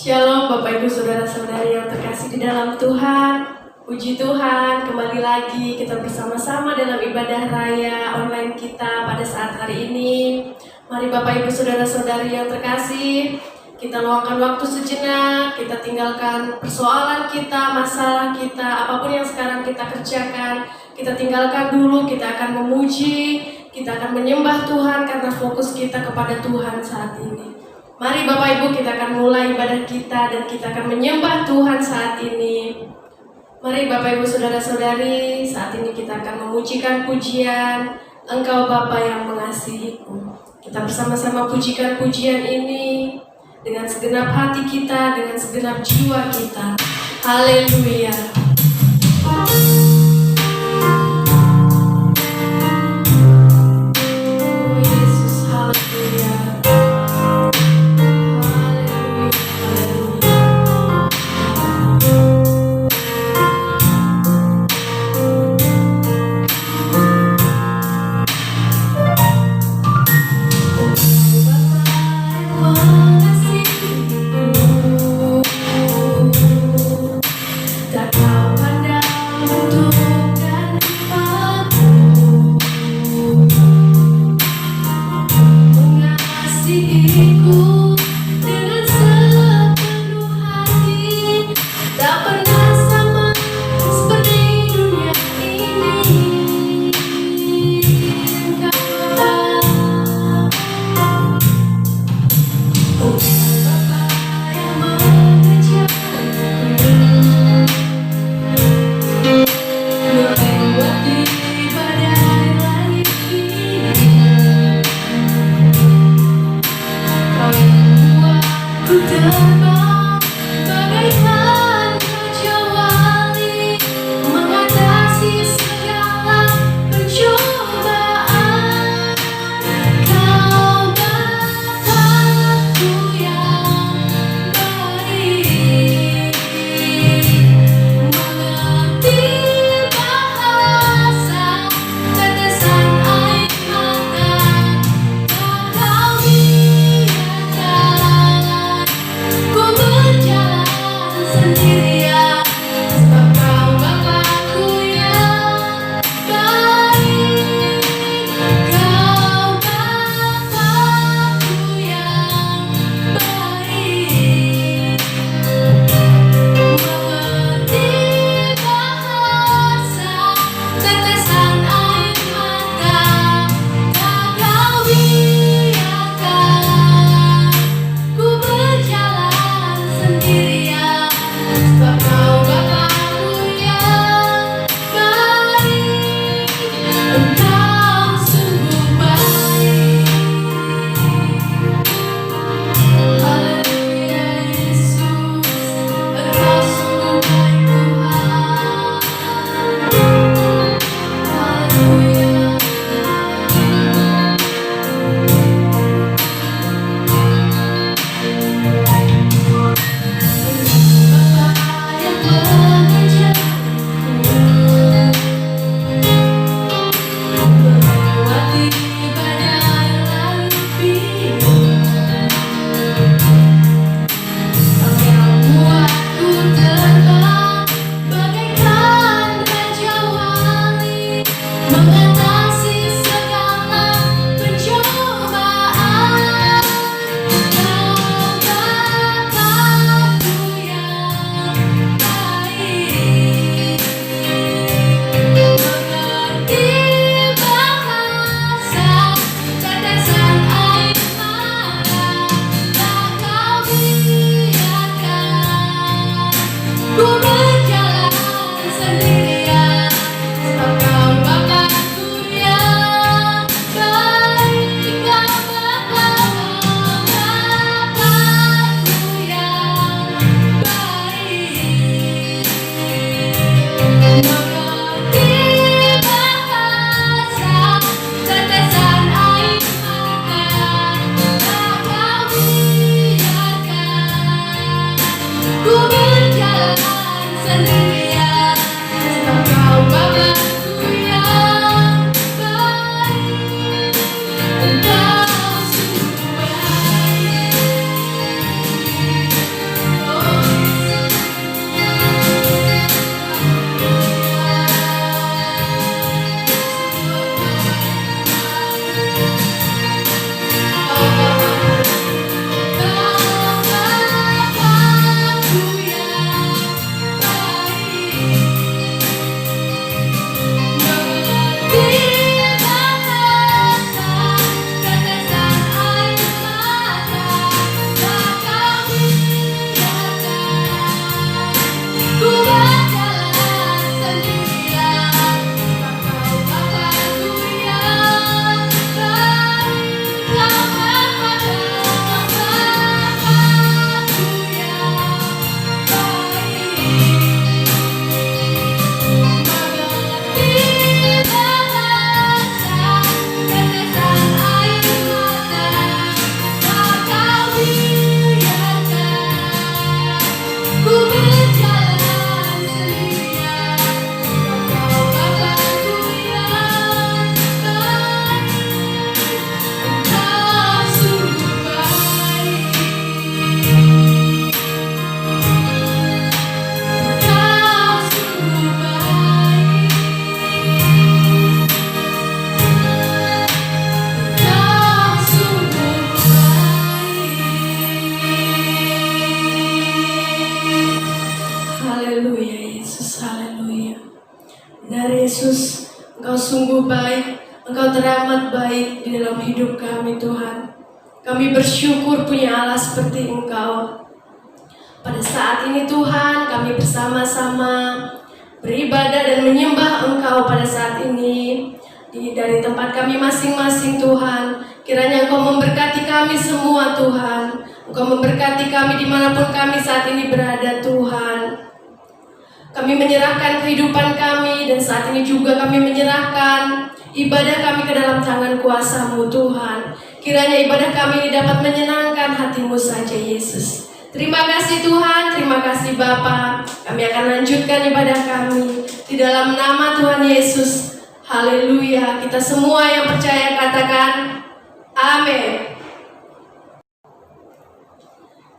Shalom Bapak Ibu Saudara-saudari yang terkasih di dalam Tuhan. Puji Tuhan, kembali lagi kita bersama-sama dalam ibadah raya online kita pada saat hari ini. Mari Bapak Ibu Saudara-saudari yang terkasih, kita luangkan waktu sejenak, kita tinggalkan persoalan kita, masalah kita, apapun yang sekarang kita kerjakan, kita tinggalkan dulu, kita akan memuji, kita akan menyembah Tuhan karena fokus kita kepada Tuhan saat ini. Mari Bapak Ibu, kita akan mulai ibadah kita dan kita akan menyembah Tuhan saat ini. Mari Bapak Ibu Saudara-saudari, saat ini kita akan memujikan pujian Engkau Bapa yang mengasihiku. Kita bersama-sama pujikan pujian ini dengan segenap hati kita, dengan segenap jiwa kita. Haleluya. Ku Yesus, Engkau sungguh baik, Engkau teramat baik di dalam hidup kami Tuhan. Kami bersyukur punya Allah seperti Engkau. Pada saat ini Tuhan, kami bersama-sama beribadah dan menyembah Engkau pada saat ini. Dari tempat kami masing-masing Tuhan, kiranya Engkau memberkati kami semua Tuhan. Engkau memberkati kami dimanapun kami saat ini berada Tuhan. Kami menyerahkan kehidupan kami dan saat ini juga kami menyerahkan ibadah kami ke dalam tangan kuasa-Mu Tuhan. Kiranya ibadah kami ini dapat menyenangkan hati-Mu saja Yesus. Terima kasih Tuhan, terima kasih Bapa. Kami akan lanjutkan ibadah kami di dalam nama Tuhan Yesus. Haleluya. Kita semua yang percaya katakan amin.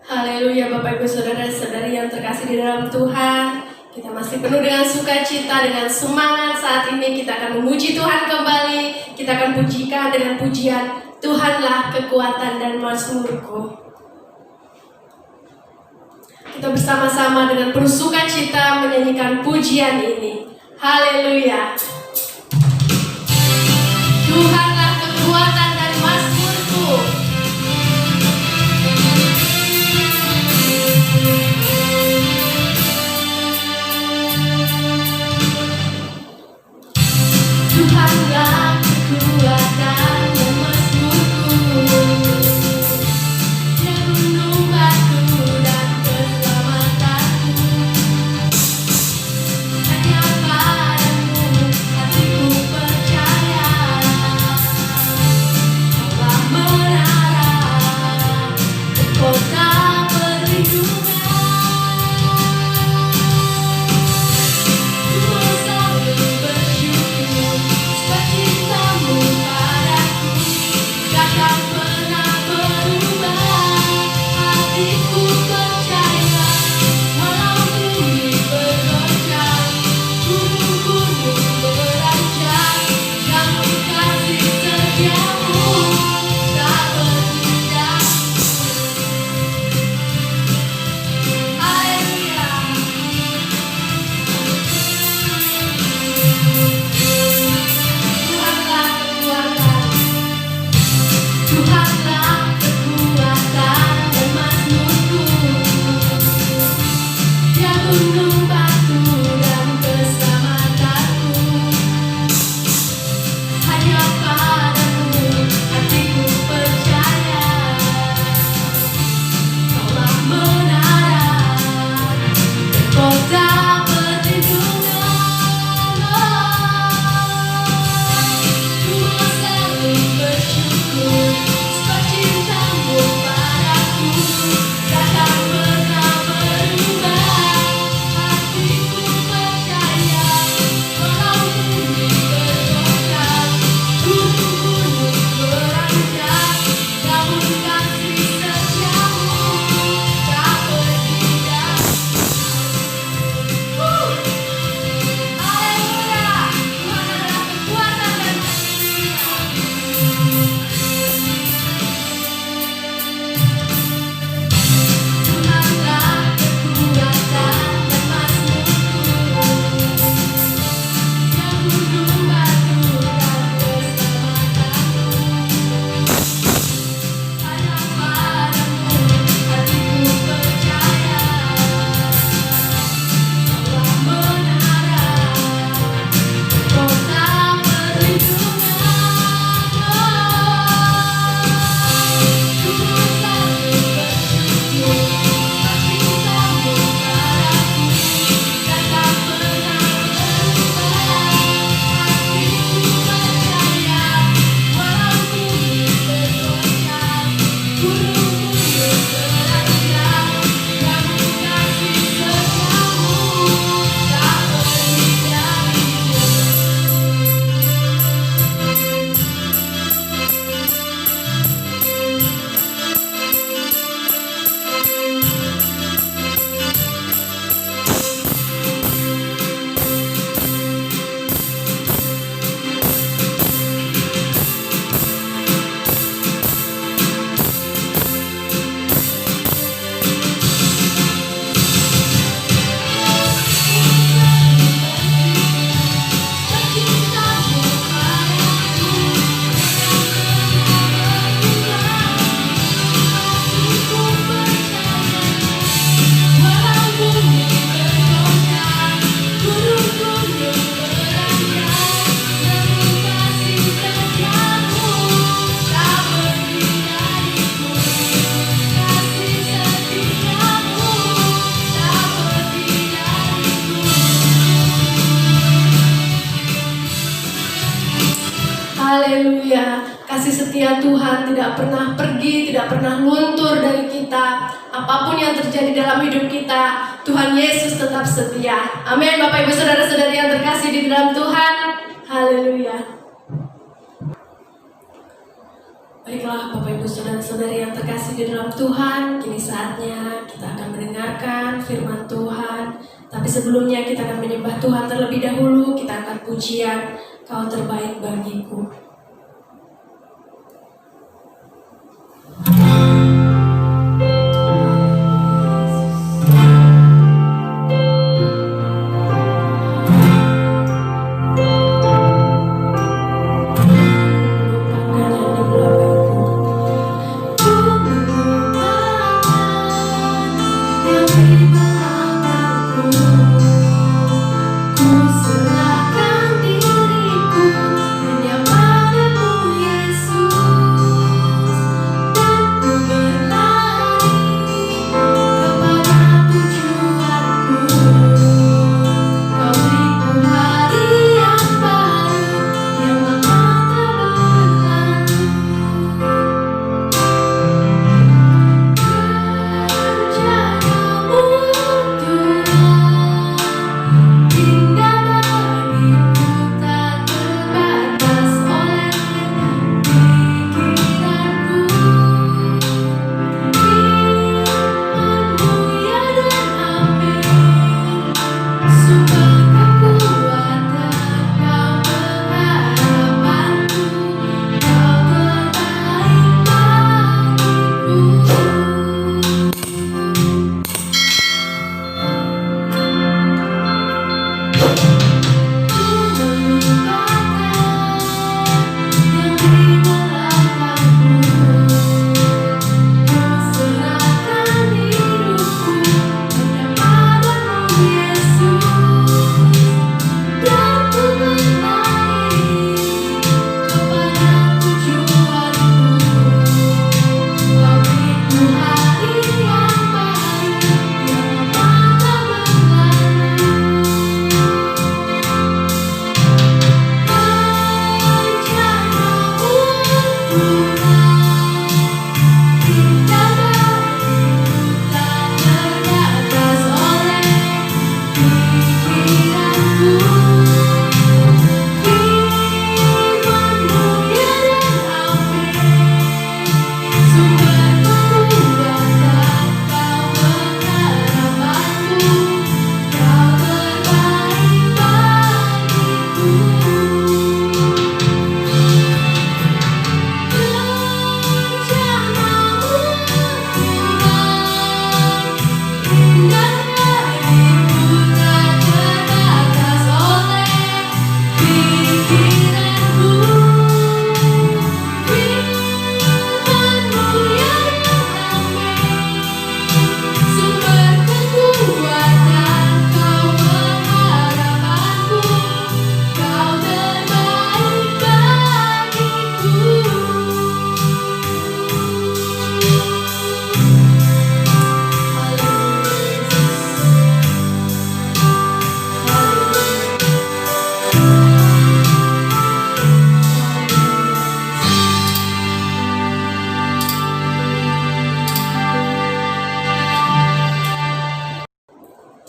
Haleluya Bapak Ibu Saudara-saudari yang terkasih di dalam Tuhan. Kita masih penuh dengan sukacita, dengan semangat saat ini. Kita akan memuji Tuhan kembali. Kita akan pujikan dengan pujian Tuhanlah kekuatan dan mazmurku. Kita bersama-sama dengan penuh sukacita menyanyikan pujian ini. Haleluya. Tuhanlah kekuatan dan mazmurku. Tuhanlah kekuatan dan mazmurku, ya gunung batu dan keselamatanku. Hanya padamu hatiku percaya. setia Tuhan tidak pernah pergi, tidak pernah luntur dari kita. Apapun yang terjadi dalam hidup kita, Tuhan Yesus tetap setia. Amin. Bapak Ibu Saudara-saudari yang terkasih di dalam Tuhan. Haleluya. Baiklah Bapak Ibu Saudara-saudari yang terkasih di dalam Tuhan, kini saatnya kita akan mendengarkan firman Tuhan. Tapi sebelumnya kita akan menyembah Tuhan terlebih dahulu. Kita akan pujian Kau terbaik bagiku.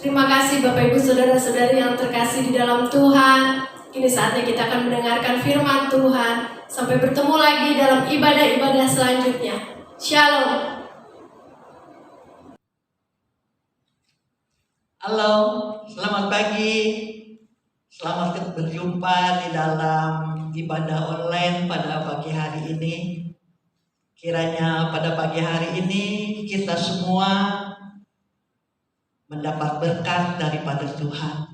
Terima kasih Bapak Ibu Saudara-saudari yang terkasih di dalam Tuhan. Kini saatnya kita akan mendengarkan firman Tuhan. Sampai bertemu lagi dalam ibadah-ibadah selanjutnya. Shalom. Halo, selamat pagi. Selamat berjumpa di dalam ibadah online pada pagi hari ini. Kiranya pada pagi hari ini kita semua mendapat berkat daripada Tuhan.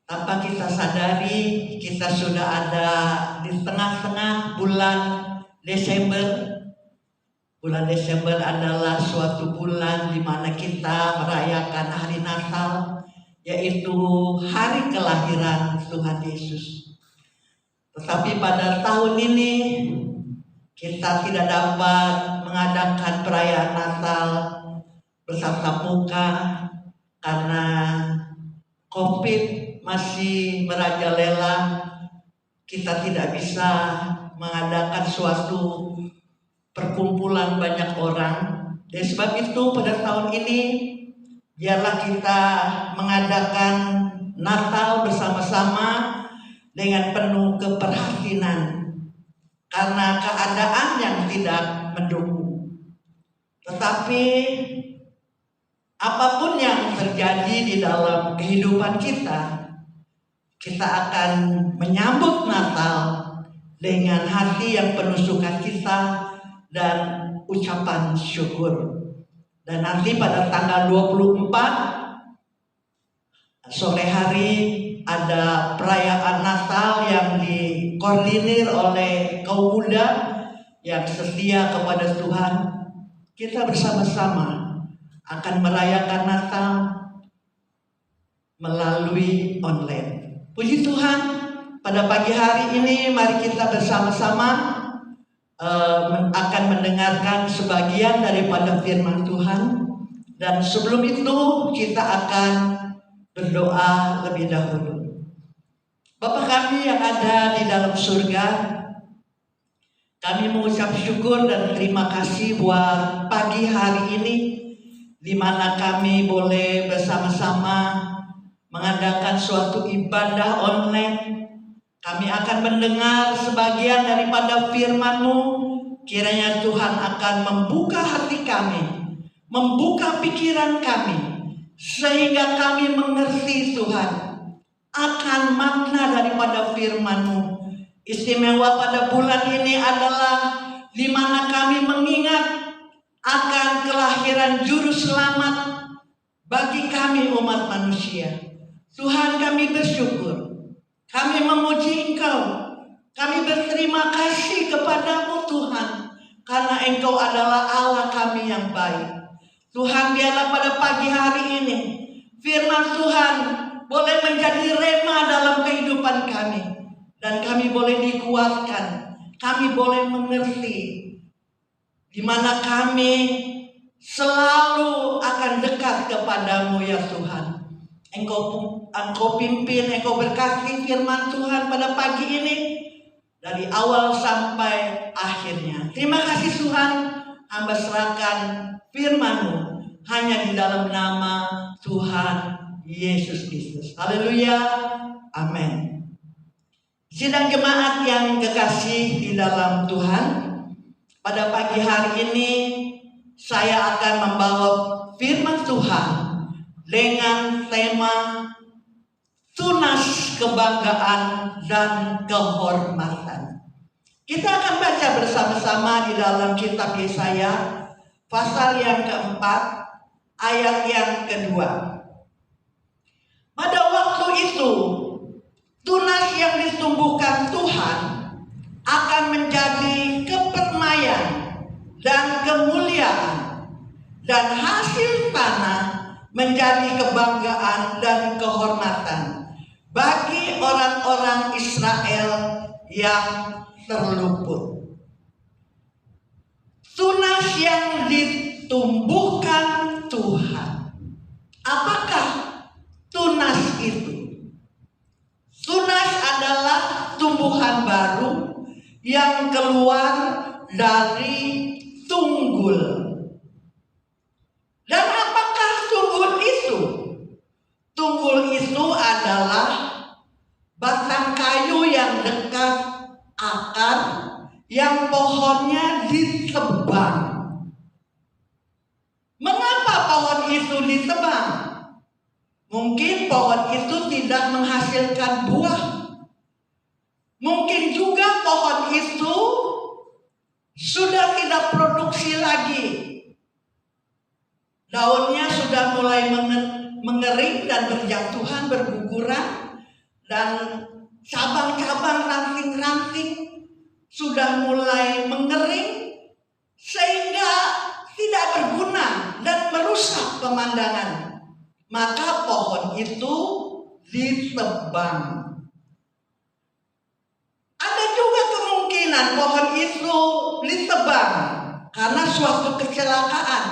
Tanpa kita sadari, kita sudah ada di tengah-tengah bulan Desember. Bulan Desember adalah suatu bulan di mana kita merayakan hari Natal, yaitu hari kelahiran Tuhan Yesus. Tetapi pada tahun ini kita tidak dapat mengadakan perayaan Natal bersama muka karena COVID masih merajalela. Kita tidak bisa mengadakan suatu perkumpulan banyak orang. Dan sebab itu pada tahun ini biarlah kita mengadakan Natal bersama-sama dengan penuh keprihatinan karena keadaan yang tidak mendukung. Tetapi apapun yang terjadi di dalam kehidupan kita, kita akan menyambut Natal dengan hati yang penuh sukacita dan ucapan syukur. Dan nanti pada tanggal 24 sore hari ada perayaan Natal yang dikoordinir oleh kaum muda yang setia kepada Tuhan. Kita bersama-sama akan merayakan Natal melalui online. Puji Tuhan, pada pagi hari ini mari kita bersama-sama akan mendengarkan sebagian daripada firman Tuhan. Dan sebelum itu kita akan berdoa lebih dahulu. Bapa kami yang ada di dalam surga, kami mengucap syukur dan terima kasih buat pagi hari ini, di mana kami boleh bersama-sama mengadakan suatu ibadah online. Kami akan mendengar sebagian daripada firman-Mu. Kiranya Tuhan akan membuka hati kami, membuka pikiran kami, sehingga kami mengerti Tuhan akan makna daripada firman-Mu. Istimewa pada bulan ini adalah di mana kami mengingat akan kelahiran juru selamat bagi kami umat manusia. Tuhan, kami bersyukur, kami memuji Engkau, kami berterima kasih kepadamu Tuhan, karena Engkau adalah Allah kami yang baik. Tuhan, biarlah pada pagi hari ini firman Tuhan boleh menjadi rema dalam kehidupan kami, dan kami boleh dikuatkan, kami boleh mengerti di mana kami selalu akan dekat kepadamu ya Tuhan. Engkau pimpin, Engkau berkati firman Tuhan pada pagi ini dari awal sampai akhirnya. Terima kasih Tuhan, hamba serahkan firman-Mu hanya di dalam nama Tuhan Yesus Kristus. Haleluya, amin. Sidang jemaat yang kekasih di dalam Tuhan, pada pagi hari ini saya akan membawa firman Tuhan dengan tema tunas kebanggaan dan kehormatan. Kita akan baca bersama-sama di dalam kitab Yesaya pasal yang keempat ayat yang kedua. Pada waktu itu tunas yang ditumbuhkan Tuhan akan menjadi kepermaian dan kemuliaan, dan hasil tanah menjadi kebanggaan dan kehormatan bagi orang-orang Israel yang terluput. Tunas yang ditumbuhkan Tuhan. Apakah tunas itu? Tunas adalah tumbuhan baru yang keluar dari tunggul. Dan apakah tunggul itu? Tunggul itu adalah batang kayu yang dekat akar, yang pohonnya ditebang. Mengapa pohon itu ditebang? Mungkin pohon itu tidak menghasilkan buah. Mungkin juga pohon itu sudah tidak produksi lagi. Daunnya sudah mulai mengering dan berjatuhan, berguguran, dan cabang-cabang ranting-ranting sudah mulai mengering sehingga tidak berguna dan merusak pemandangan. Maka pohon itu ditebang. Ada juga kemungkinan pohon itu ditebang karena suatu kecelakaan,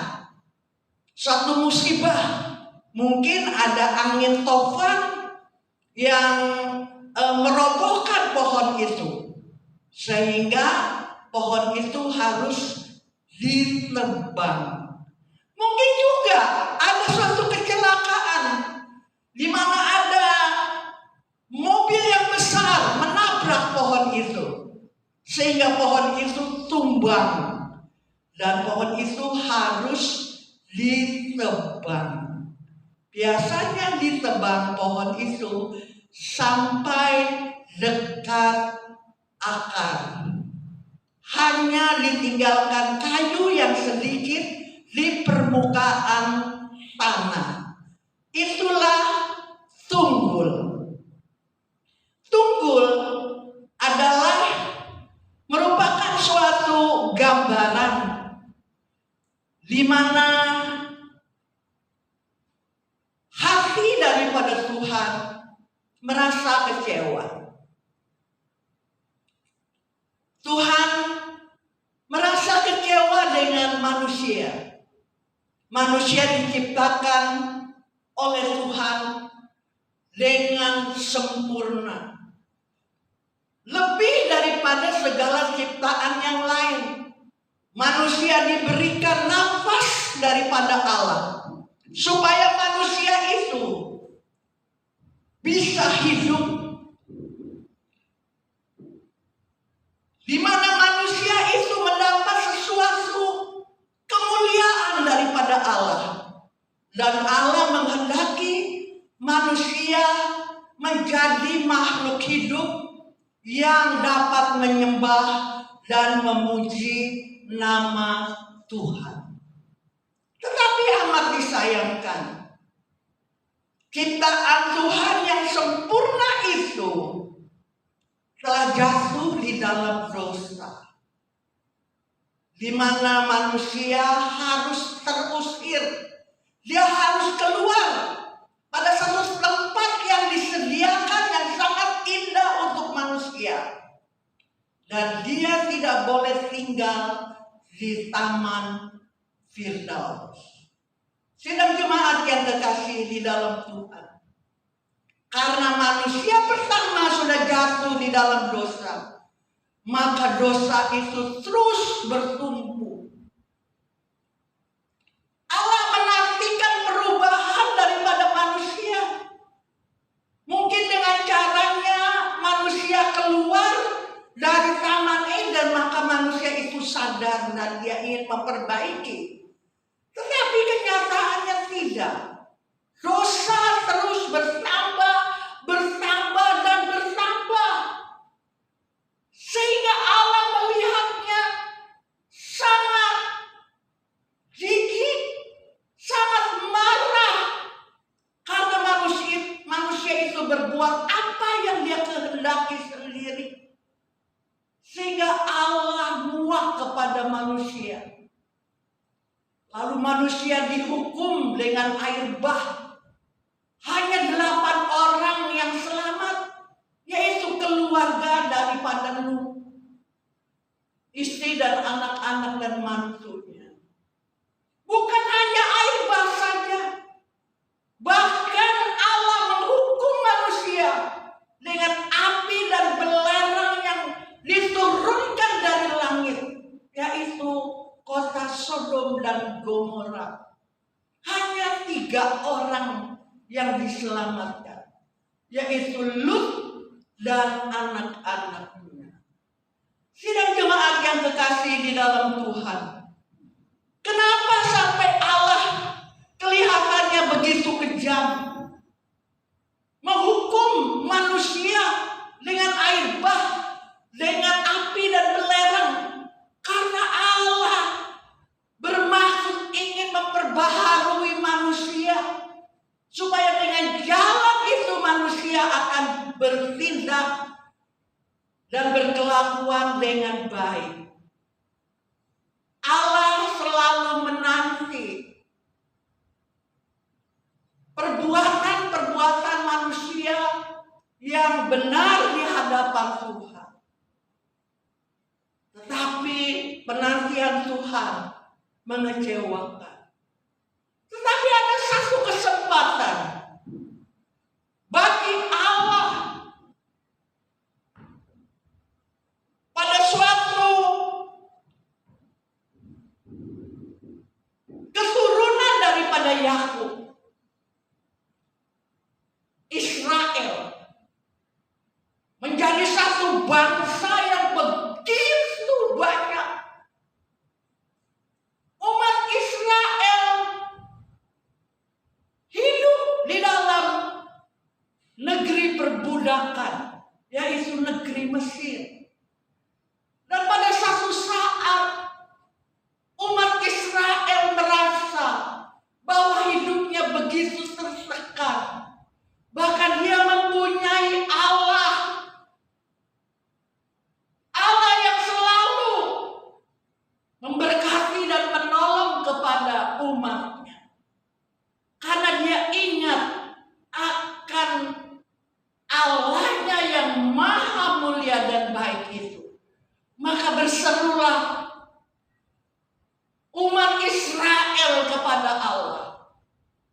suatu musibah. Mungkin ada angin tofan yang merobohkan pohon itu, sehingga pohon itu harus ditebang. Mungkin juga ada suatu kecelakaan di mana ada mobil yang besar menabrak pohon itu, sehingga pohon itu tumbang dan pohon itu harus ditebang. Biasanya ditebang pohon itu sampai dekat akar. Hanya ditinggalkan kayu yang sedikit di permukaan tanah. Itulah tunggul. Tunggul adalah merupakan suatu gambaran di mana hati daripada Tuhan merasa kecewa. Tuhan merasa kecewa dengan manusia. Manusia diciptakan oleh Tuhan dengan sempurna, lebih daripada segala ciptaan yang lain. Manusia diberikan nafas daripada Allah, supaya manusia itu bisa hidup, di mana manusia itu mendapat sesuatu kemuliaan daripada Allah. Dan Allah menghendaki manusia menjadi makhluk hidup yang dapat menyembah dan memuji nama Tuhan. Tetapi amat disayangkan, ciptaan Tuhan yang sempurna itu telah jatuh di dalam dosa, di mana manusia harus terusir. Dia harus keluar pada satu tempat yang disediakan yang sangat indah untuk manusia. Dan dia tidak boleh tinggal di Taman Firdaus. Sidang jemaat yang kekasih di dalam Tuhan, karena manusia pertama sudah jatuh di dalam dosa, maka dosa itu terus bertumbuh. Allah menantikan perubahan daripada manusia. Mungkin dengan caranya manusia keluar dari Taman Eden, maka manusia itu sadar dan dia ingin memperbaiki. Tetapi kenyataannya tidak. Dosa terus bertambah, bertambah dan bertambah. Sehingga Allah melihatnya sangat gigit, sangat marah. Karena manusia itu berbuat apa yang dia kehendaki sendiri. Sehingga Allah muak kepada manusia. Lalu manusia dihukum dengan air bah. Hanya 8 orang yang selamat, yaitu keluarga daripada Nuh, istri dan anak-anak dan mantunya. Bukan hanya air bah saja, bahkan Allah menghukum manusia dengan api dan belerang yang diturunkan dari langit, yaitu kota Sodom dan Gomora. Hanya 3 orang yang diselamatkan, yaitu Lut dan anak-anaknya. Sidang jemaat yang kekasih di dalam Tuhan, kenapa sampai Allah kelihatannya begitu kejam, menghukum manusia dengan air bah, dengan api dan belerang? Karena Allah bermaksud ingin memperbaharui manusia, supaya dengan jalan itu manusia akan bertindak dan berkelakuan dengan baik. Allah selalu menanti perbuatan manusia yang benar di hadapan Tuhan. Tetapi penantian Tuhan mengecewakan. Tetapi ada satu kesempatan bagi Allah pada Yakub, Israel menjadi satu bangsa yang begitu banyak. Umat Israel hidup di dalam negeri perbudakan, yaitu negeri Mesir. Dan pada satu saat umat Israel merasa bahwa hidupnya begitu tertekan. Bahkan dia mempunyai Allah yang selalu memberkati dan menolong kepada umatnya. Karena dia ingat akan Allahnya yang maha mulia dan baik itu. Maka berserulah umat Israel kepada Allah.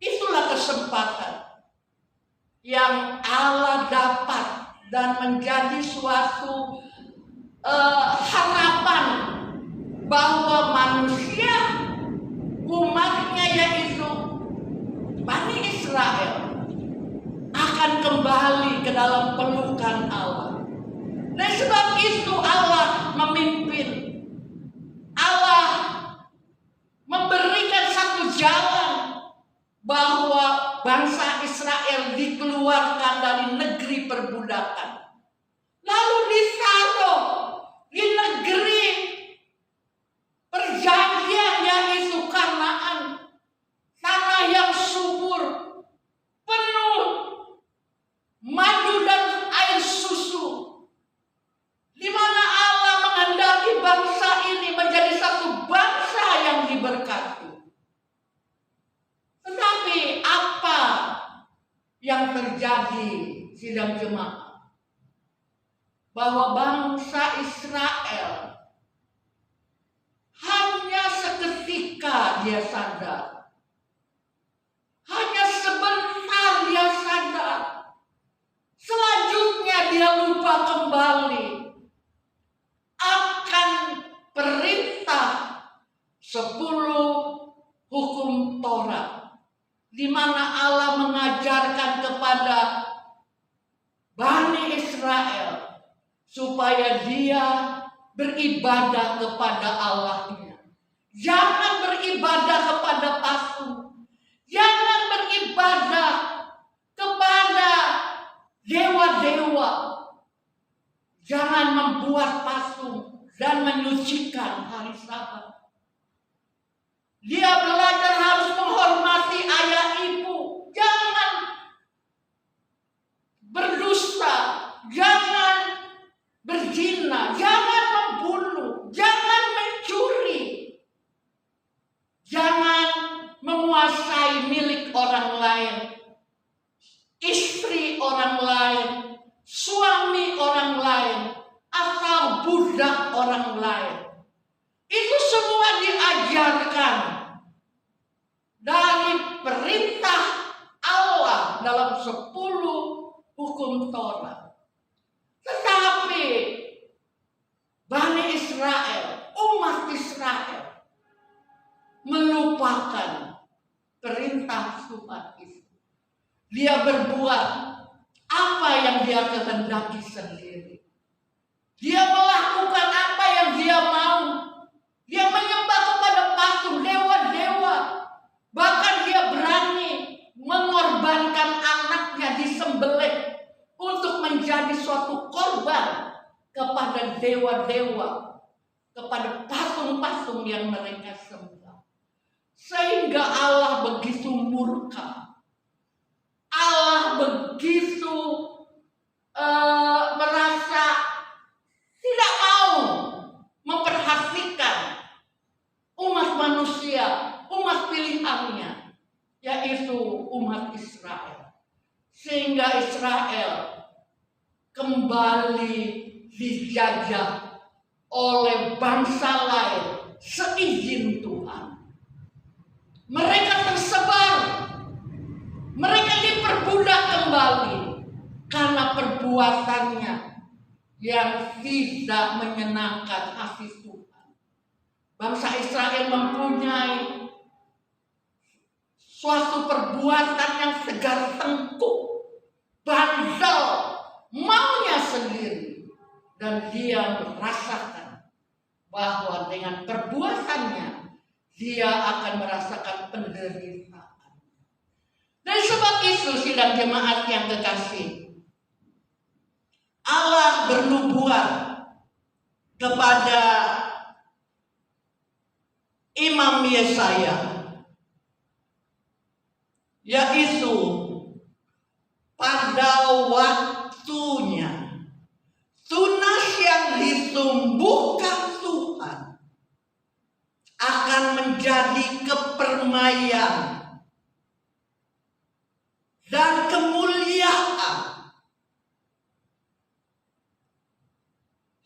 Itulah kesempatan yang Allah dapat dan menjadi suatu harapan bahwa manusia, umatnya yaitu Bani Israel, akan kembali ke dalam pelukan Allah. Dan sebab itu Allah memimpin, Allah memberikan satu jalan bahwa bangsa Israel dikeluarkan dari negeri perbudakan, lalu ditaruh di negeri perjanjian yaitu Kanaan, tanah yang subur, penuh madu dan air susu, di mana Allah menghendaki bangsa ini menjadi satu bangsa yang diberkati. Tetapi apa yang terjadi, sidang jemaat? Bahwa bangsa Israel hanya seketika dia sadar, hanya sebentar dia sadar, selanjutnya dia lupa kembali akan perintah 10 hukum Taurat, di mana Allah mengajarkan kepada Bani Israel supaya dia beribadah kepada Allahnya. Jangan beribadah kepada patung, jangan beribadah kepada dewa-dewa, jangan membuat patung dan menyucikan hari Sabat. Dia belajar harus menghormati ayah ibu, jangan berdusta, jangan berzina, jangan membunuh, jangan mencuri, jangan menguasai milik orang lain, istri orang lain, suami orang lain, atau budak orang lain. Itu semua diajarkan dari perintah Allah dalam 10 hukum Taurat. Tetapi Bani Israel, umat Israel, melupakan perintah Tuhan itu. Dia berbuat apa yang dia kehendaki sendiri. Dia melakukan apa yang dia mau. Dia menyembah kepada patung, dewa-dewa. Bahkan dia berani mengorbankan anaknya disembelih untuk menjadi suatu korban kepada dewa-dewa, kepada patung-patung yang mereka sembah. Sehingga Allah begitu murka. Allah begitu merasa tidak mau memperhatikan umat manusia, umat pilihannya, yaitu umat Israel. Sehingga Israel kembali dijajah oleh bangsa lain seizin Tuhan. Mereka tersebar, mereka diperbudak kembali karena perbuatannya yang tidak menyenangkan hati Tuhan. Bangsa Israel mempunyai suatu perbuatan yang segar tengkuk, bandel, maunya sendiri. Dan dia merasakan bahwa dengan perbuatannya dia akan merasakan penderitaan. Dan sebab itu sidang jemaat yang kekasih, Allah bernubuat kepada Imam Yesaya, yaitu pada waktunya tunas yang ditumbuhkan Tuhan akan menjadi kepermaian dan kemuliaan,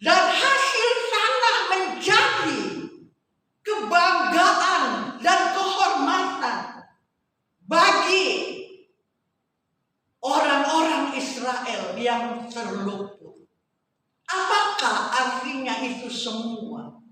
dan hasil tanah menjadi kebanggaan dan kehormatan bagi orang-orang Israel yang terluput. Apakah artinya itu semua?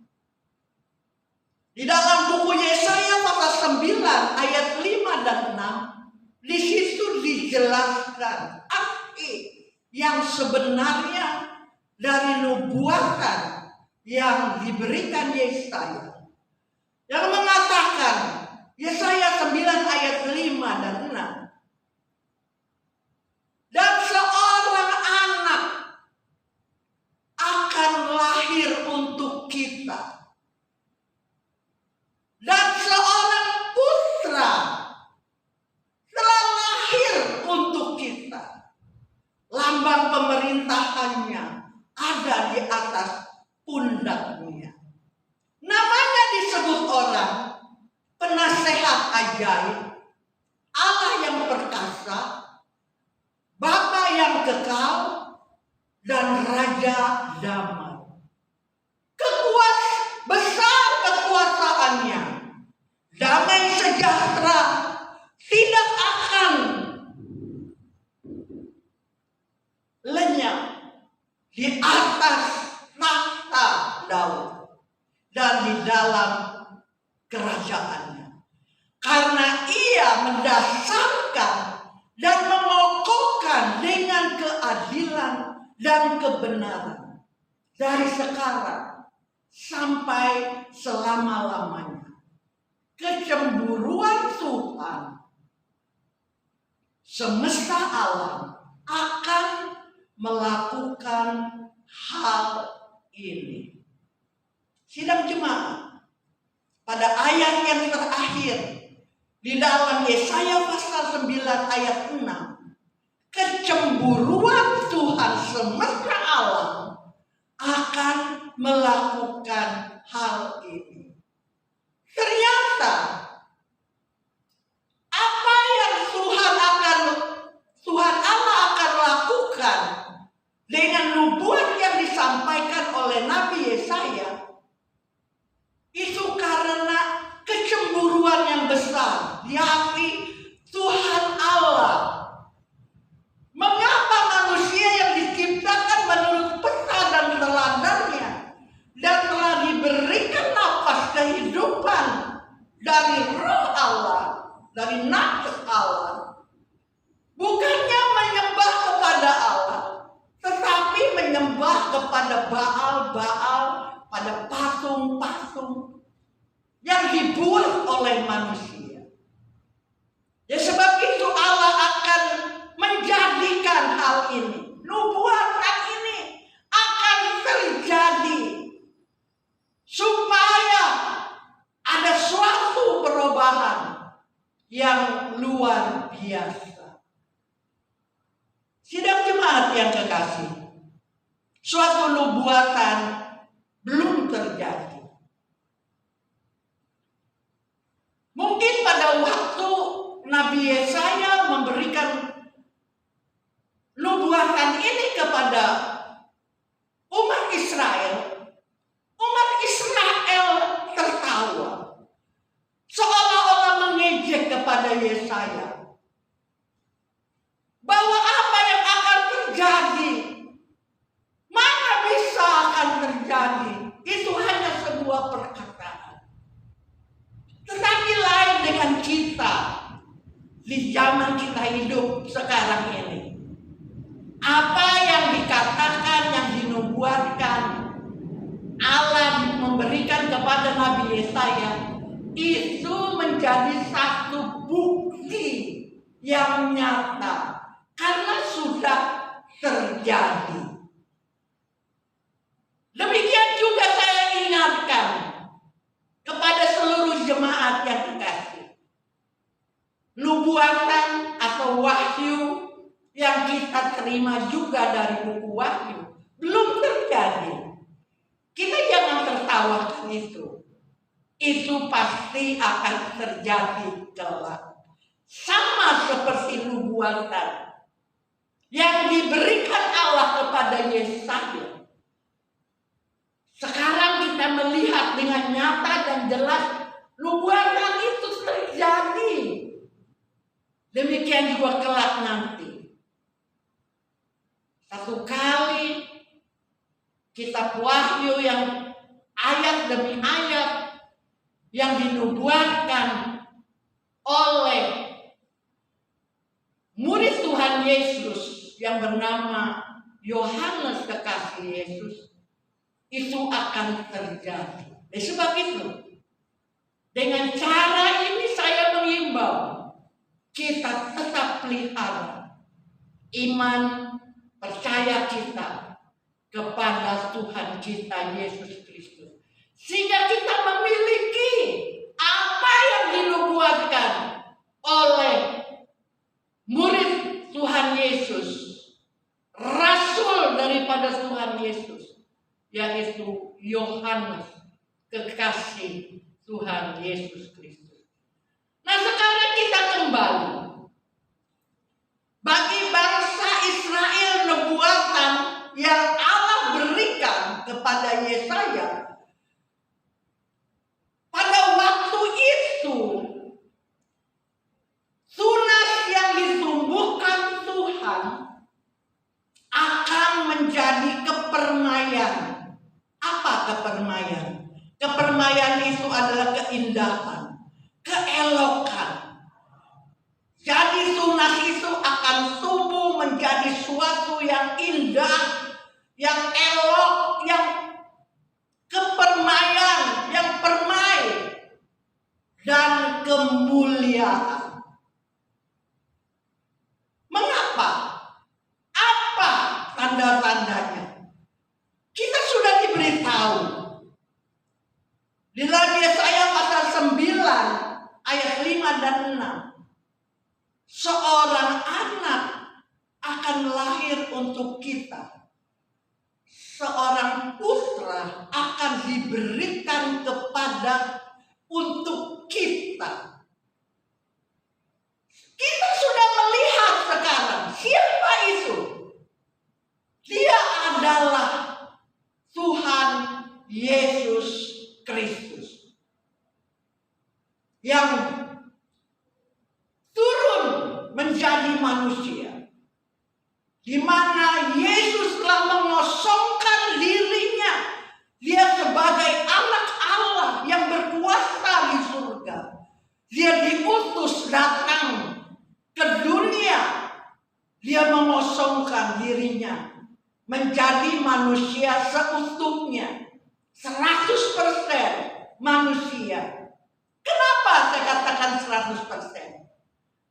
Di dalam buku Yesaya pasal 9 ayat 5 dan 6, di situ dijelaskan arti yang sebenarnya dari nubuatan yang diberikan Yesaya, yang mengatakan, Yesaya 9 ayat 5 dan 6, dan seorang anak akan lahir untuk kita, dan seorang putra telah lahir untuk kita. Lambang pemerintahannya ada di atas pundaknya. Namanya disebut orang penasehat ajaib, Allah yang perkasa, Bapa yang kekal, dan Raja damai. Besar kekuasaannya, damai sejahtera tidak akan lenyap di atas tahta Daud dan di dalam kerajaannya, karena ia mendasarkan dan mengokohkan dengan keadilan dan kebenaran dari sekarang sampai selama-lamanya. Kecemburuan Tuhan semesta alam akan melakukan hal ini. Sidang jemaat, pada ayat yang terakhir di dalam Yesaya pasal 9 ayat 6, kecemburuan Tuhan semesta alam akan melakukan hal ini. Ternyata apa yang Tuhan Allah akan lakukan dengan nubuat yang disampaikan oleh Nabi Yesaya, itu karena kecemburuan yang besar di hati Tuhan Allah. Mengapa manusia yang diciptakan menurut peta dan teladannya dan telah diberikan nafas kehidupan dari roh Allah, dari nafas Allah, bukannya menyembah kepada Allah, tetapi menyembah kepada Baal-Baal, pada patung-patung yang dibuat oleh manusia. Ya, sebab itu Allah akan menjadikan hal ini, nubuatan ini akan terjadi supaya ada suatu perubahan yang luar biasa. Sidang jemaat yang kekasih, suatu nubuatan belum terjadi. Mungkin pada waktu Nabi Yesaya memberikan nubuatan ini kepada umat Israel tertawa, seolah-olah mengejek kepada Yesaya bahwa apa yang akan terjadi, mana bisa akan terjadi, itu hanya sebuah perkataan. Tetapi lain dengan kita di zaman kita hidup sekarang ini. Apa yang dikatakan, yang dinubuatkan Allah memberikan kepada Nabi Yesaya itu menjadi satu bukti yang nyata karena sudah terjadi. Demikian juga saya ingatkan kepada seluruh jemaat yang kekasih. Nubuatan atau wahyu yang kita terima juga dari buku Wahyu belum terjadi. Kita jangan tertawakan itu. Itu pasti akan terjadi kelak. Sama seperti nubuatan yang diberikan Allah kepada Yesaya. Sekarang kita melihat dengan nyata dan jelas nubuatan itu terjadi. Demikian juga kelak nanti. Satu kali kitab Wahyu yang ayat demi ayat yang dinubuatkan oleh murid Tuhan Yesus yang bernama Yohanes kekasih Yesus itu akan terjadi. Sebab itu dengan cara ini saya mengimbau kita tetap pelihara iman percaya kita kepada Tuhan kita Yesus Kristus. Sehingga kita memiliki apa yang dinubuatkan oleh murid Tuhan Yesus. Rasul daripada Tuhan Yesus. Yaitu Yohanes kekasih Tuhan Yesus Kristus. Nah sekarang kita kembali. Bagi bangsa Israel nubuatan yang Allah berikan kepada Yesaya. Pada waktu itu tunas yang ditumbuhkan Tuhan akan menjadi kepermaian. Apa kepermaian? Kepermaian itu adalah keindahan, keelokan. Jadi tunas itu akan tumbuh menjadi suatu yang indah, yang elok, yang kepermaian, yang permai dan kemuliaan. Mengapa? Apa tanda-tandanya? Kita sudah diberitahu di dalam Yesaya pasal 9 ayat 5 dan 6. Seorang anak akan lahir untuk kita. Seorang putra akan diberikan kepada untuk kita. Kita sudah melihat sekarang siapa itu. Dia adalah Tuhan Yesus Kristus yang turun menjadi manusia, di mana Yesus telah mengosongkan dirinya. Dia sebagai anak Allah yang berkuasa di surga. Dia diutus datang ke dunia. Dia mengosongkan dirinya menjadi manusia seutuhnya, 100% manusia. Kenapa saya katakan 100%?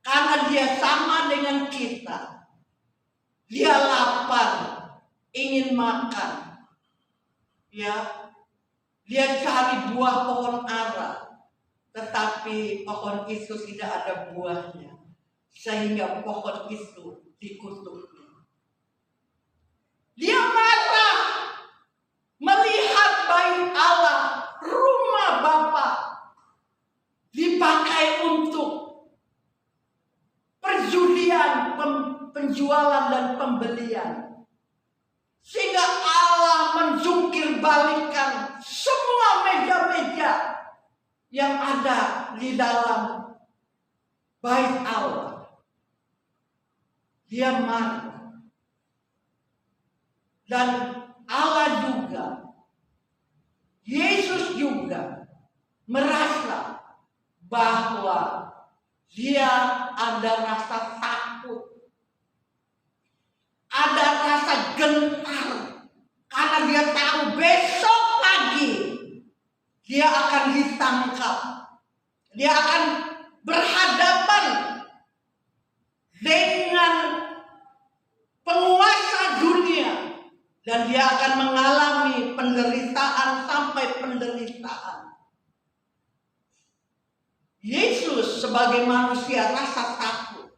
Karena dia sama dengan kita. Dia lapar, ingin makan. Ya, dia cari buah pohon ara, tetapi pohon itu tidak ada buahnya, sehingga pohon itu dikutuk. Dia marah melihat bait Allah, rumah Bapa dipakai untuk perjudian, penjualan dan pembelian. Sehingga Allah menjungkir balikan semua meja-meja yang ada di dalam bait Allah. Dia marah. Dan Allah juga, Yesus juga merasa bahwa Dia ada rasa takut, ada rasa gentar, karena dia tahu besok pagi dia akan ditangkap, dia akan berhadapan dengan penguasa dunia, dan dia akan mengalami penderitaan sampai penderitaan. Yesus sebagai manusia rasa takut,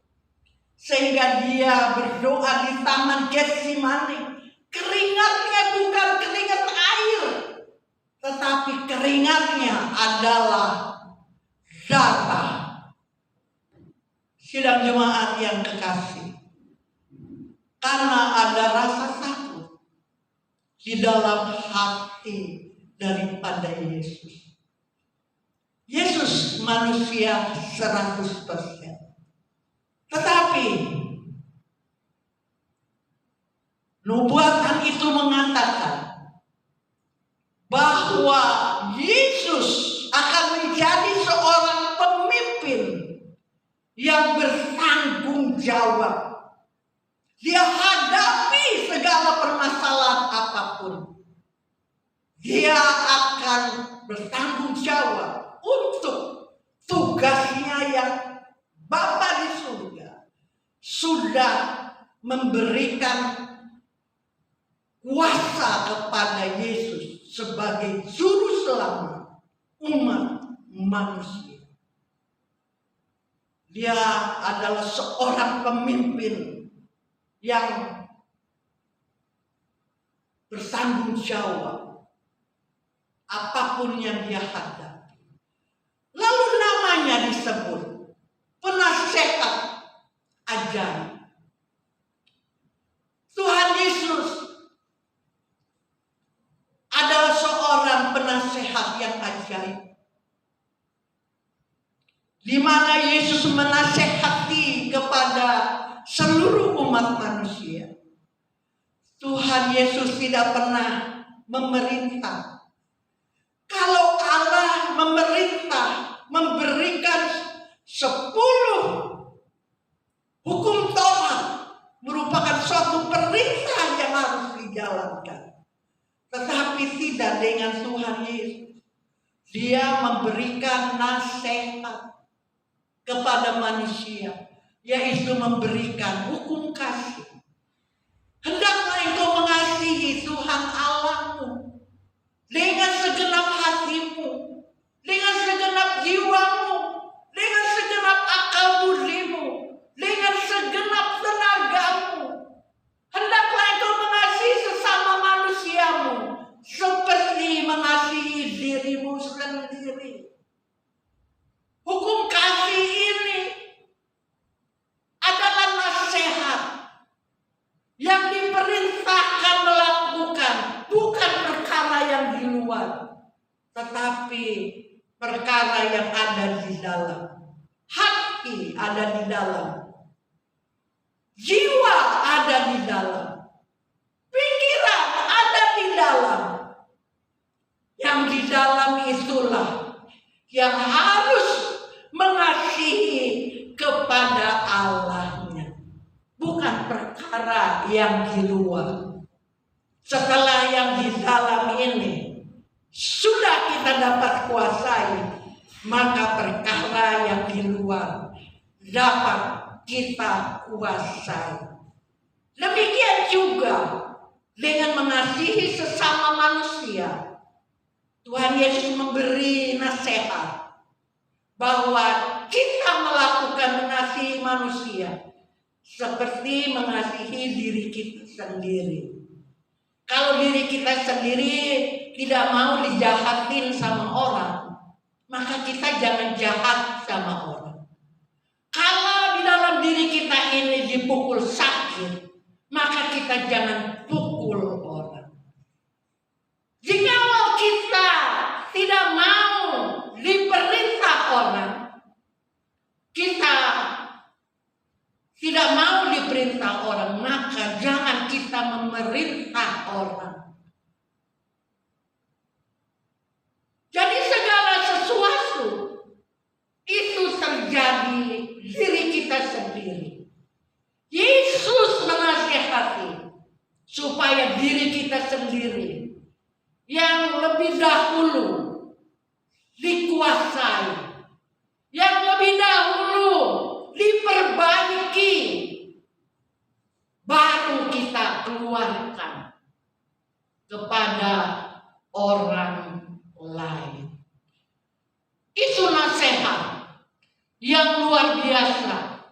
sehingga dia berdoa di taman Getsemani. Keringatnya bukan keringat air, tetapi keringatnya adalah darah. Sidang jemaat yang kekasih, karena ada rasa takut di dalam hati daripada Yesus. Yesus manusia 100%. Tetapi nubuatan itu mengatakan bahwa Yesus akan menjadi seorang pemimpin yang bertanggung jawab. Dia hadapi segala permasalahan apapun. Dia akan bertanggung jawab untuk tugasnya yang Bapa di surga sudah memberikan kuasa kepada Yesus sebagai juru selamat umat manusia. Dia adalah seorang pemimpin yang bertanggung jawab apapun yang dia hadapi. Lalu namanya disebut penasehat ajaib. Tuhan Yesus adalah seorang penasehat yang ajaib, di mana Yesus menasehati kepada seluruh umat manusia. Tuhan Yesus tidak pernah memerintah. Kalau Allah memerintah, memberikan 10 hukum Taurat, merupakan suatu perintah yang harus dijalankan. Tetapi tidak dengan Tuhan Yesus. Dia memberikan nasihat kepada manusia, yaitu memberikan hukum kasih. Hendaklah engkau mengasihi Tuhan Allahmu dengan segenap hatimu, dengan segenap jiwamu, dengan segenap akal budimu, dengan segenap tenagamu. Hendaklah engkau mengasihi sesama manusiamu seperti mengasihi dirimu sendiri. Hukum kasih ini adalah nasihat yang diperintahkan melakukan, bukan perkara yang di luar, tetapi perkara yang ada di dalam. Hati ada di dalam, jiwa ada di dalam, pikiran ada di dalam. Yang di dalam itulah yang harus mengasihi kepada Allahnya, bukan perkara yang di luar. Setelah yang di dalam ini sudah kita dapat kuasai, maka perkara yang di luar dapat kita kuasai. Demikian juga dengan mengasihi sesama manusia. Tuhan Yesus memberi nasihat bahwa kita melakukan mengasihi manusia seperti mengasihi diri kita sendiri. Kalau diri kita sendiri tidak mau dijahatin sama orang, maka kita jangan jahat sama orang. Kalau di dalam diri kita ini dipukul sakit, maka kita jangan pukul orang. Jikalau kita tidak mau diperintah orang, kita tidak mau diperintah orang, maka jangan kita memerintah orang. Jadi segala sesuatu itu terjadi terjadi diri kita sendiri. Yesus menasihati supaya diri kita sendiri yang lebih dahulu dikuasai, yang lebih dahulu diperbaiki, baru kita keluarkan kepada orang lain. Itu nasihat yang luar biasa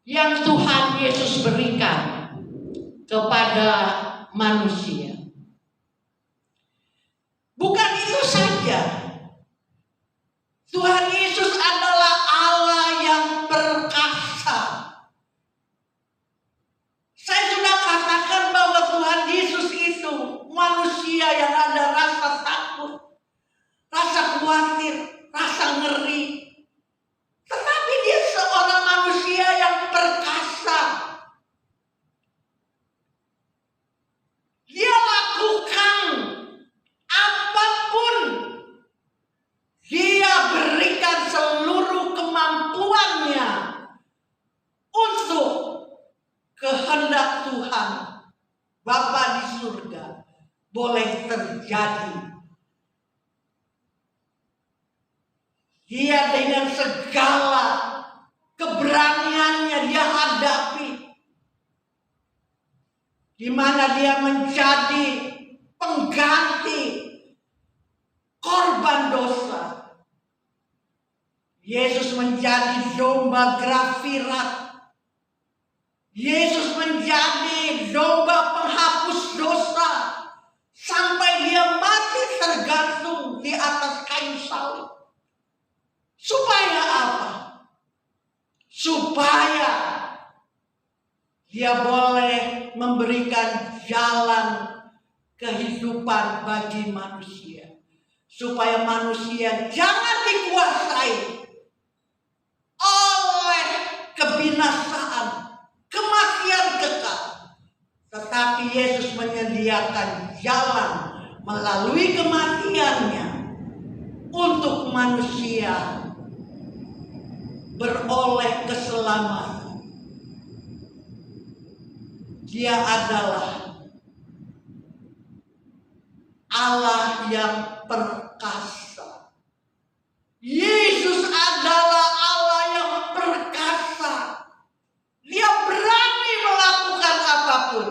yang Tuhan Yesus berikan kepada manusia. Bukan itu saja, Tuhan Yesus adalah Allah yang perkasa. Saya sudah katakan bahwa Tuhan Yesus itu manusia yang ada rasa takut, rasa khawatir, rasa ngeri. Tetapi dia seorang manusia yang perkasa. Dia lakukan apapun. Dia berikan seluruh kemampuannya untuk kehendak Tuhan Bapa di surga boleh terjadi. Dia dengan segala keberaniannya dia hadapi, di mana dia menjadi pengganti korban dosa. Yesus menjadi domba grafirat. Yesus menjadi domba penghapus dosa sampai dia mati tergantung di atas kayu salib. Supaya apa? Supaya dia boleh memberikan jalan kehidupan bagi manusia. Supaya manusia jangan dikuasai oleh kebinasaan, kematian kekal. Tetapi Yesus menyediakan jalan melalui kematiannya untuk manusia beroleh keselamatan. Dia adalah Allah yang perkasa. Yesus adalah Allah yang perkasa. Dia berani melakukan apapun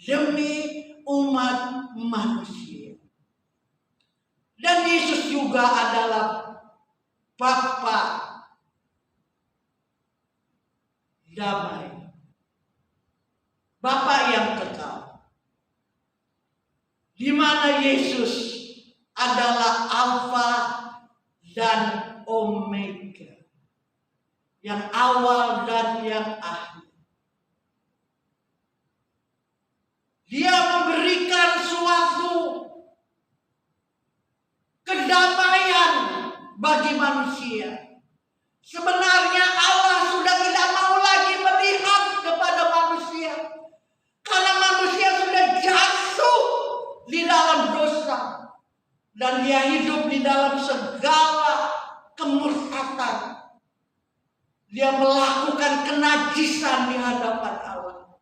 demi umat manusia. Dan Yesus juga adalah Bapa damai, Bapa yang kekal, di mana Yesus adalah Alfa dan Omega, yang awal dan yang akhir. Dia memberikan suatu kedamaian bagi manusia. Sebenarnya Allah sudah tidak mau lagi melihat kepada manusia, karena manusia sudah jatuh di dalam dosa dan dia hidup di dalam segala kemurtatan. Dia melakukan kenajisan di hadapan Allah.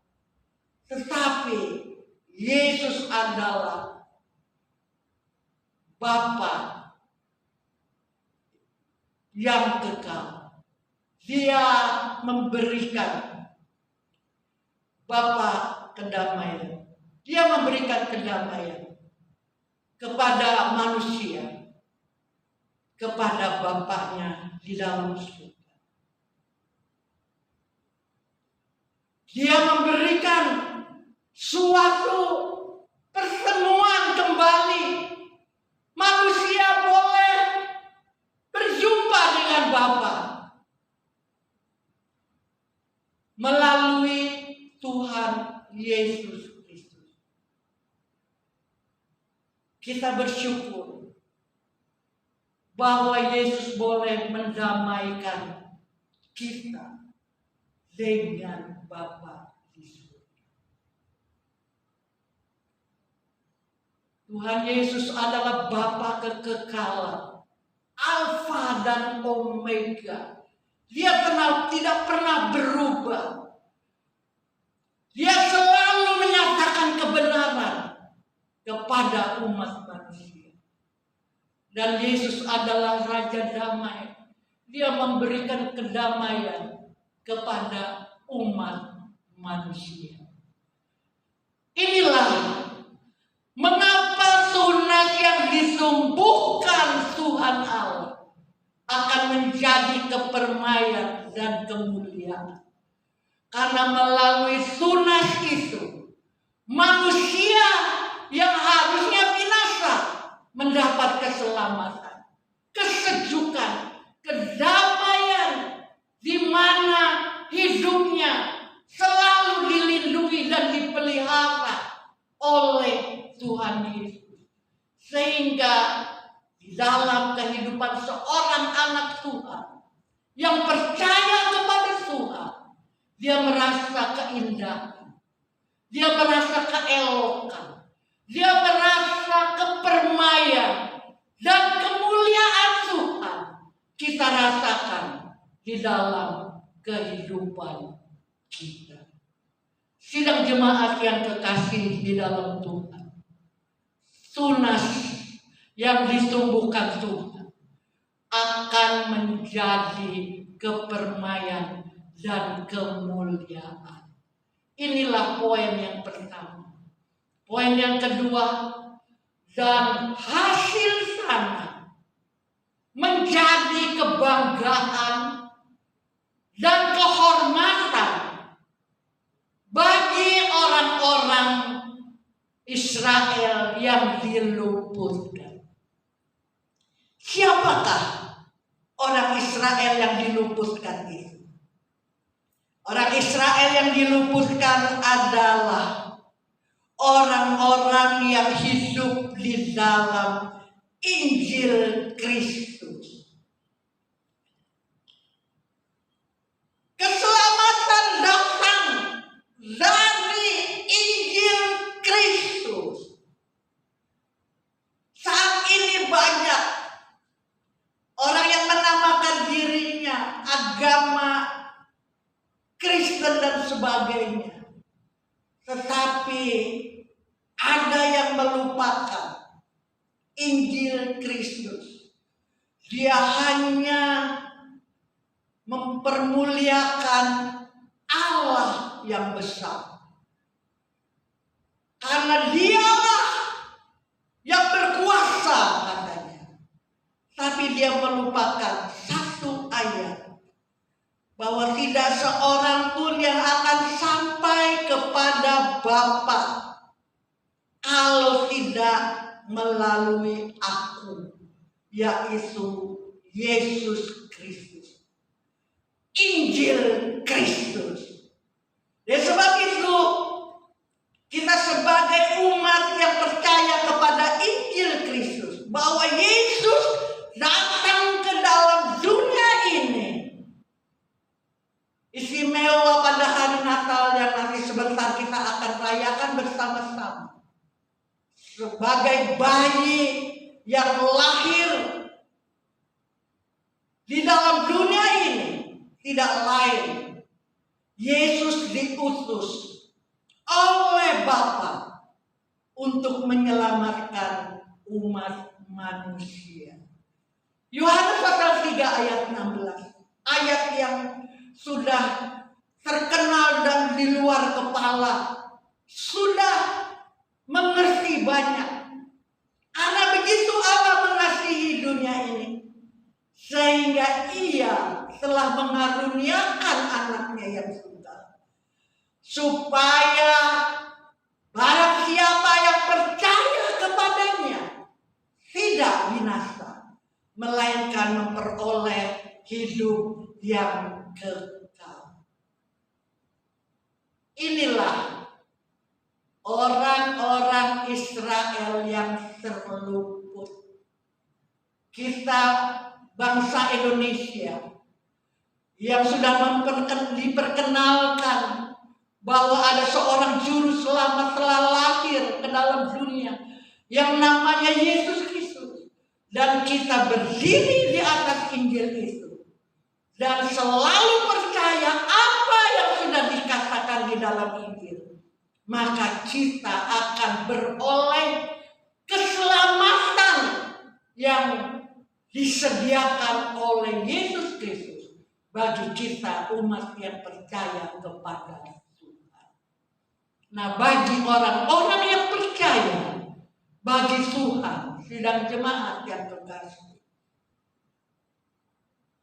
Tetapi Yesus adalah Bapa yang kekal. Dia memberikan Bapa kedamaian. Dia memberikan kedamaian kepada manusia, kepada Bapaknya di dalam surga. Dia memberikan suatu pertemuan kembali. Manusia boleh berjumpa dengan Bapa melalui Tuhan Yesus Kristus. Kita bersyukur bahwa Yesus boleh mendamaikan kita dengan Bapa di surga. Tuhan Yesus adalah Bapa kekekalan, Alfa dan Omega. Dia tidak pernah berubah. Dia selalu menyatakan kebenaran kepada umat manusia. Dan Yesus adalah Raja Damai. Dia memberikan kedamaian kepada umat manusia. Inilah mengapa tunas yang disumbuhkan Tuhan Allah akan menjadi kepermaian dan kemuliaan. Karena melalui tunas itu, manusia yang harusnya binasa mendapat keselamatan, kesejukan, kedamaian, di mana hidupnya selalu dilindungi dan dipelihara oleh Tuhan Yesus. Sehingga di dalam kehidupan seorang anak Tuhan yang percaya kepada Tuhan, dia merasa keindahan, dia merasa keelokan, dia merasa kepermaian dan kemuliaan Tuhan kita rasakan di dalam kehidupan kita. Sidang jemaat yang kekasih di dalam Tuhan, tunas yang disumbuhkan Tuhan akan menjadi kepermaian dan kemuliaan. Inilah poin yang pertama. Poin yang kedua, dan hasil sana menjadi kebanggaan dan kehormatan bagi orang-orang Israel yang diluputkan. Siapakah orang Israel yang diluputkan itu? Orang Israel yang diluputkan adalah orang-orang yang hidup di dalam Injil Kristus. Keselamatan datang dari Injil Kristus. Saat ini banyak orang yang menamakan dirinya agama Kristen dan sebagainya, tetapi ada yang melupakan Injil Kristus. Dia hanya mempermuliakan Allah yang besar, karena dialah yang berkuasa katanya. Tapi dia melupakan satu ayat, bahwa tidak seorang pun yang akan sampai kepada Bapa kalau tidak melalui aku, yaitu Yesus Kristus, Injil Kristus. Dan sebab itu kita sebagai umat yang percaya kepada Injil Kristus, bahwa Yesus datang ke dalam dunia ini, istimewa pada hari Natal yang nanti sebentar kita akan rayakan bersama-sama, sebagai bayi yang lahir di dalam dunia ini, tidak lain Yesus diutus oleh Bapa untuk menyelamatkan umat manusia. Yohanes pasal 3 ayat 16, ayat yang sudah terkenal dan di luar kepala, sudah mengerti banyak. Karena begitu Allah mengasihi dunia ini, sehingga Ia telah mengaruniakan anaknya yang tunggal, supaya barang siapa yang percaya kepadanya tidak binasa, melainkan memperoleh hidup yang kekal. Inilah orang-orang Israel yang terluput. Kita bangsa Indonesia yang sudah diperkenalkan bahwa ada seorang juru selamat telah lahir ke dalam dunia, yang namanya Yesus Kristus. Dan kita berdiri di atas Injil itu. Dan selalu percaya apa yang sudah dikatakan di dalam Injil. Maka kita akan beroleh keselamatan yang disediakan oleh Yesus Kristus bagi kita umat yang percaya kepada Tuhan. Nah, bagi orang-orang yang percaya bagi Tuhan, sidang jemaat yang terkasih,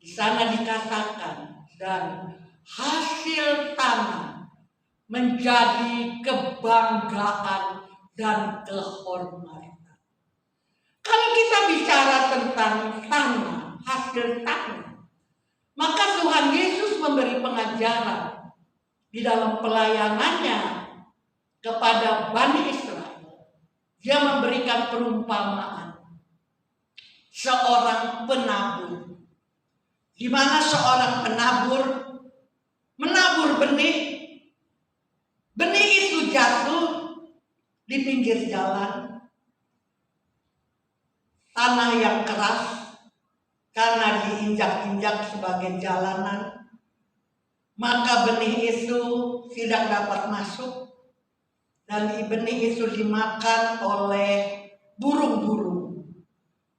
di sana dikatakan, dan hasil tanah menjadi kebanggaan dan kehormatan. Kalau kita bicara tentang tanah, hasil tanah, maka Tuhan Yesus memberi pengajaran di dalam pelayanannya kepada Bani Israel. Dia memberikan perumpamaan seorang penabur, di mana seorang penabur menabur benih. Benih itu jatuh di pinggir jalan, tanah yang keras karena diinjak-injak sebagai jalanan, maka benih itu tidak dapat masuk dan benih itu dimakan oleh burung-burung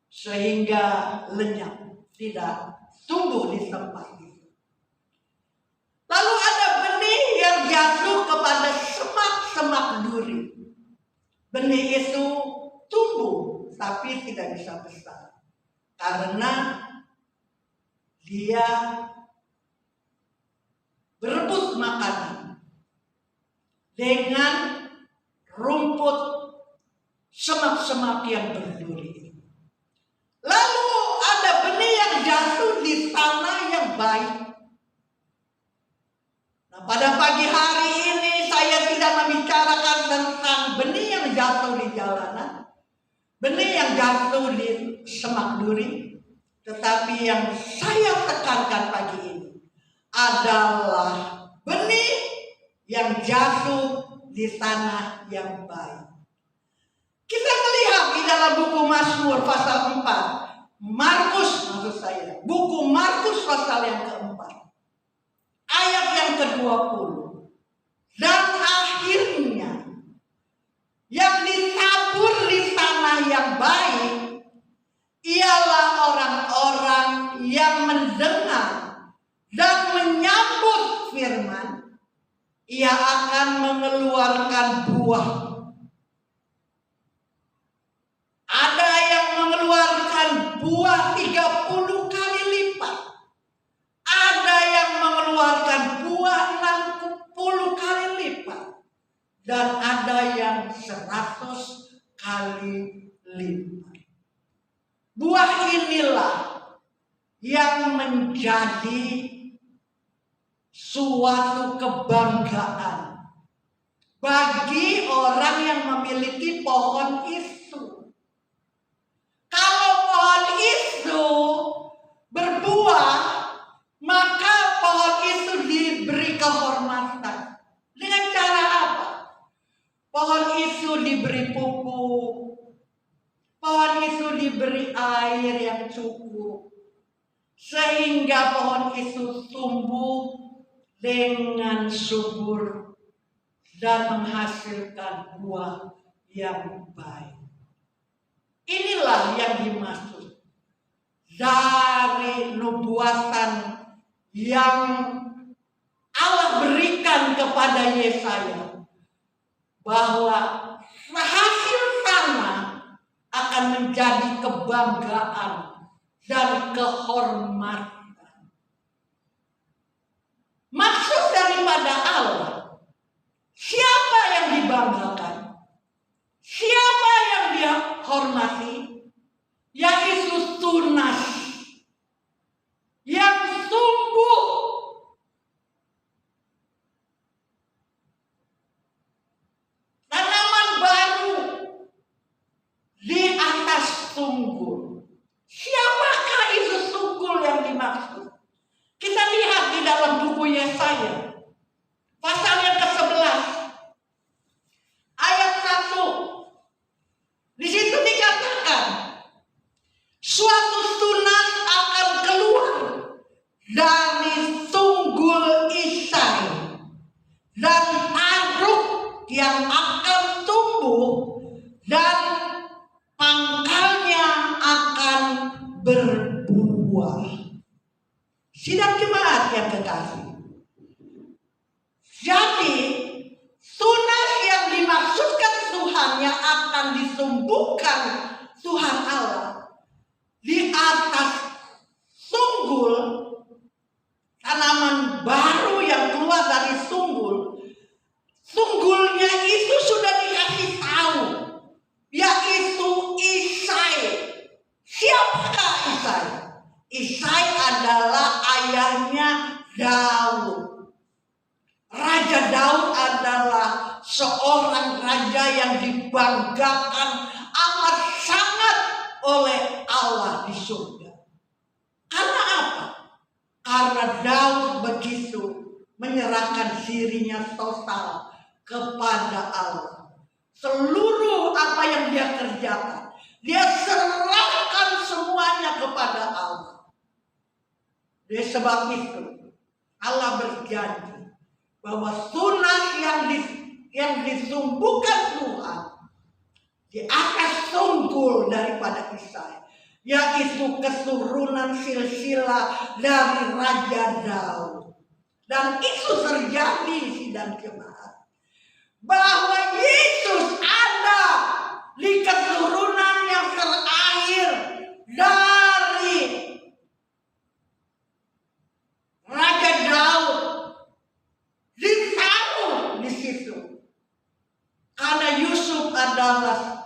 sehingga lenyap, tidak tumbuh di tempat itu. Lalu ada benih yang jatuh kepada semak-semak duri. Benih itu tumbuh tapi tidak bisa besar karena dia berebut makanan dengan rumput semak-semak yang berduri. Lalu ada benih yang jatuh di tanah yang baik. Nah, pada pagi hari ini saya tidak membicarakan tentang benih yang jatuh di jalanan, benih yang jatuh di semak duri, tetapi yang saya tekankan pagi ini adalah benih yang jatuh di tanah yang baik. Kita melihat di dalam buku Mazmur pasal 4, buku Markus pasal yang keempat, ayat yang ke-20. Dan akhirnya yang ditabur di tanah yang baik ialah orang-orang yang mendengar dan menyambut firman. Ia akan mengeluarkan buah. Ada yang mengeluarkan buah 30 kali lipat. Ada yang mengeluarkan buah 60 kali lipat. Dan ada yang 100 kali lipat. Buah inilah yang menjadi suatu kebanggaan bagi orang yang memiliki pohon itu. Kalau pohon itu berbuah, maka pohon itu diberi kehormatan. Dengan cara apa? Pohon itu diberi pupuk, pohon itu diberi air yang cukup, sehingga pohon itu tumbuh dengan subur dan menghasilkan buah yang baik. Inilah yang dimaksud dari nubuatan yang Allah berikan kepada Yesaya, bahwa hasil tanah akan menjadi kebanggaan dan kehormatan. Maksud daripada Allah, siapa yang dibanggakan, siapa yang dia hormati, yaitu tunas yang tumbuh tanaman baru di atas tunggul. Siapakah itu tunggul yang dimaksud? Kita lihat di dalam buku Yesaya pasal yang ke-11 ayat 1. Di situ suatu tunas akan keluar dari tunggul Isai, dan aruk yang akan tumbuh dan pangkalnya akan berbuah. Sidang jemaat yang kekasih. Jadi tunas yang dimaksudkan Tuhan yang akan disumbuhkan Tuhan Allah di atas tunggul, tanaman baru yang keluar dari tunggul. Tunggulnya itu sudah dikasih tahu, yaitu Isai. Siapakah Isai? Isai adalah ayahnya Daud. Raja Daud adalah seorang raja yang dibanggakan amat sangat oleh Allah di surga. Karena apa? Karena Daud begitu menyerahkan dirinya total kepada Allah. Seluruh apa yang dia kerjakan, dia serahkan semuanya kepada Allah. Oleh sebab itu, Allah berjanji bahwa tunas yang disumbuhkan Tuhan di atas tunggul daripada Isai, yaitu keturunan silsilah dari Raja Daud. Dan itu terjadi, sidang jemaat, bahwa Yesus ada di keturunan yang terakhir dari Raja Daud. Ditaruh di situ karena Yusuf adalah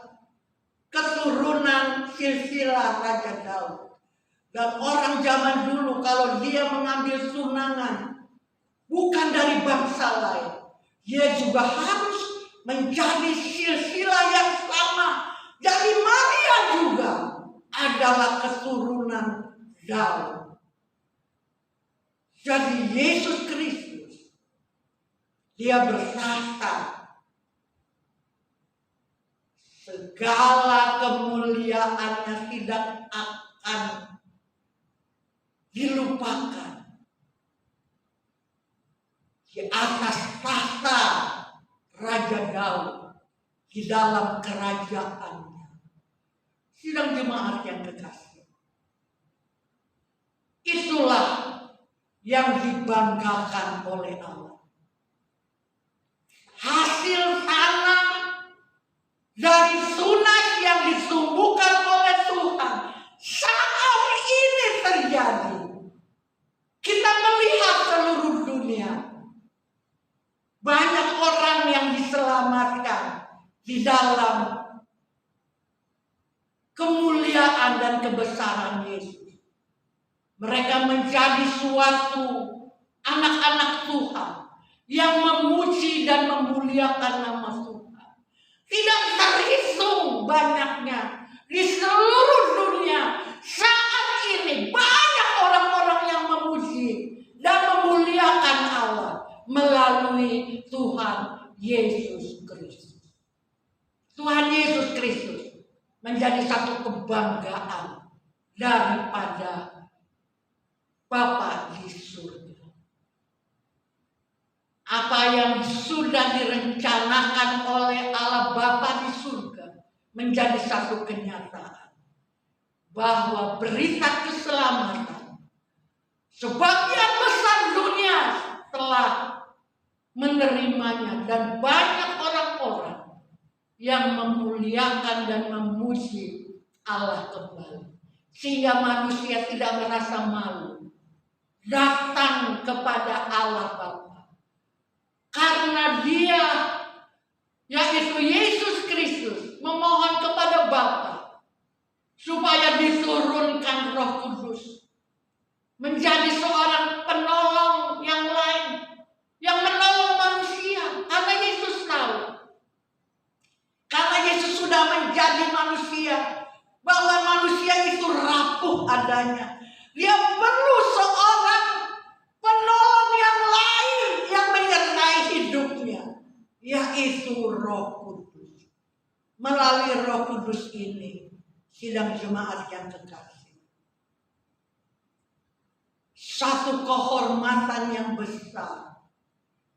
keturunan silsilah Raja Daud. Dan orang zaman dulu kalau dia mengambil tunangan bukan dari bangsa lain, dia juga harus menjadi silsilah yang sama. Jadi Maria juga adalah keturunan Daud. Jadi Yesus Kristus, dia berkata, segala kemuliaannya tidak akan dilupakan di atas tahta Raja Daud di dalam kerajaannya. Sidang jemaat yang kekasih, itulah yang dibanggakan oleh Allah. Hasil tanam dari tunas yang disumbuhkan oleh Tuhan saat ini terjadi. Kita melihat seluruh dunia, banyak orang yang diselamatkan di dalam kemuliaan dan kebesaran Yesus. Mereka menjadi suatu anak-anak Tuhan yang memuji dan memuliakan nama Tuhan. Tidak terhitung banyaknya di seluruh dunia. Saat ini banyak orang-orang yang memuji dan memuliakan Allah melalui Tuhan Yesus Kristus. Tuhan Yesus Kristus menjadi satu kebanggaan daripada Bapa di surga. Apa yang sudah direncanakan oleh Allah Bapa di surga menjadi satu kenyataan, bahwa berita keselamatan sebagian besar dunia telah menerimanya, dan banyak orang-orang yang memuliakan dan memuji Allah kembali, sehingga manusia tidak merasa malu datang kepada Allah Bapa, karena Dia, yaitu Yesus Kristus, memohon kepada Bapa supaya diturunkan Roh Kudus menjadi seorang penolong yang lain, yang menolong manusia. Karena Yesus tahu, karena Yesus sudah menjadi manusia, bahwa manusia itu rapuh adanya. Dia perlu seorang penolong yang lain yang menyertai hidupnya, yaitu Roh Kudus. Melalui Roh Kudus ini, sidang jemaat yang kekasih, satu kehormatan yang besar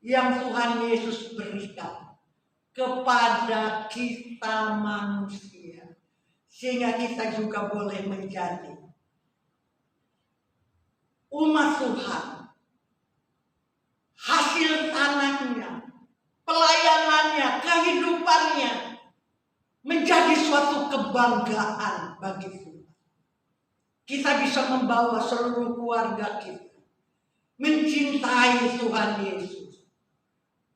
yang Tuhan Yesus berikan kepada kita manusia, sehingga kita juga boleh menjadi umat Tuhan. Hasil tanahnya, pelayanannya, kehidupannya menjadi suatu kebanggaan bagi Tuhan. Kita bisa membawa seluruh keluarga kita mencintai Tuhan Yesus,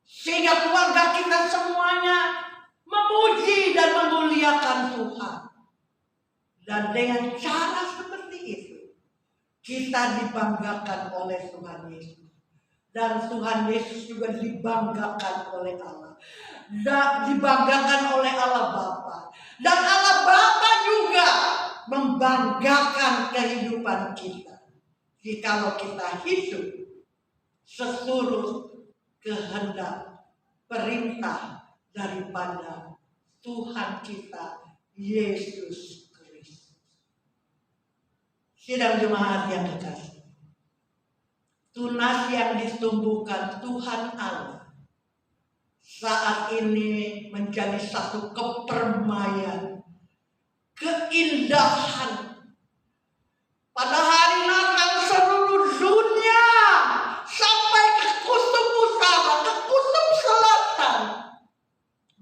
sehingga keluarga kita semuanya memuji dan memuliakan Tuhan. Dan dengan cara seperti itu, kita dibanggakan oleh Tuhan Yesus. Dan Tuhan Yesus juga dibanggakan oleh Allah. Dibanggakan oleh Allah Bapa. Dan Allah Bapa juga membanggakan kehidupan kita. Jikalau kita hidup seturut kehendak perintah daripada Tuhan kita Yesus Kristus. Sidang jemaat yang kekasih, tunas yang ditumbuhkan Tuhan Allah saat ini menjadi satu kepermaian, keindahan. Pada hari Natal seluruh dunia sampai ke kutub utara, ke kutub selatan,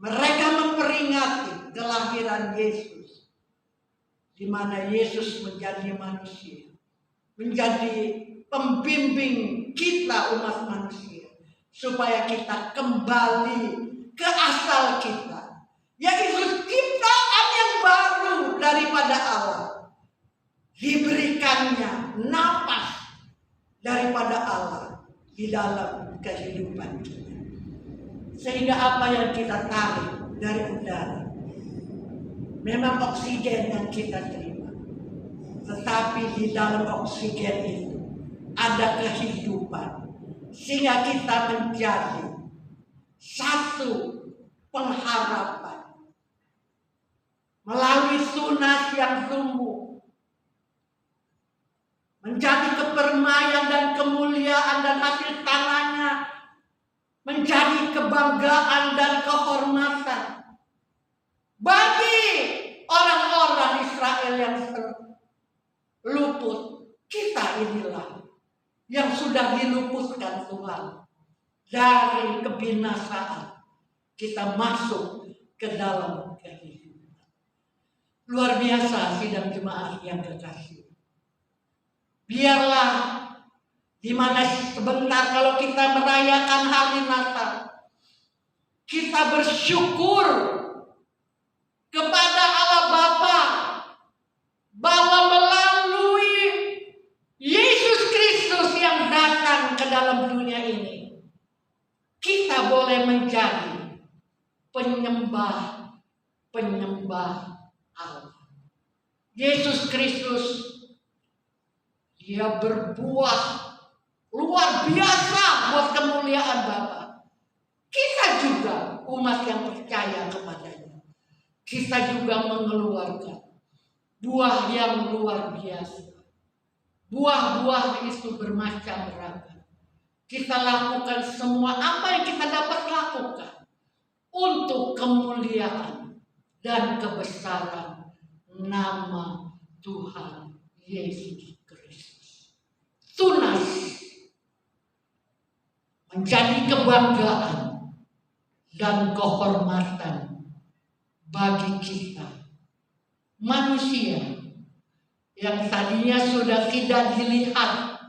mereka memperingati kelahiran Yesus, di mana Yesus menjadi manusia, menjadi pembimbing kita umat manusia, supaya kita kembali ke asal kita, yaitu ciptaan yang baru daripada Allah. Diberikannya napas daripada Allah di dalam kehidupan kita, sehingga apa yang kita tarik dari udara memang oksigen yang kita terima, tetapi di dalam oksigen itu ada kehidupan, sehingga kita menjadi satu pengharapan melalui tunas yang tumbuh menjadi kepermaian dan kemuliaan, dan hasil tanahnya menjadi kebanggaan dan kehormatan bagi orang-orang Israel yang luput. Kita inilah yang sudah diluputkan Tuhan dari kebinasaan, kita masuk ke dalam kehidupan. Luar biasa sidang jemaat yang kekasih. Biarlah dimana sebentar kalau kita merayakan hari Natal, kita bersyukur kepada Allah Bapa bahwa melalui Yesus Kristus yang datang ke dalam dunia ini, kita boleh menjadi penyembah Allah. Yesus Kristus, Dia berbuah luar biasa buat kemuliaan Bapa. Kita juga umat yang percaya kepadanya, kita juga mengeluarkan buah yang luar biasa. Buah-buah itu bermacam ragam. Kita lakukan semua apa yang kita dapat lakukan untuk kemuliaan dan kebesaran nama Tuhan Yesus Kristus. Tunas menjadi kebanggaan dan kehormatan bagi kita manusia yang tadinya sudah tidak dilihat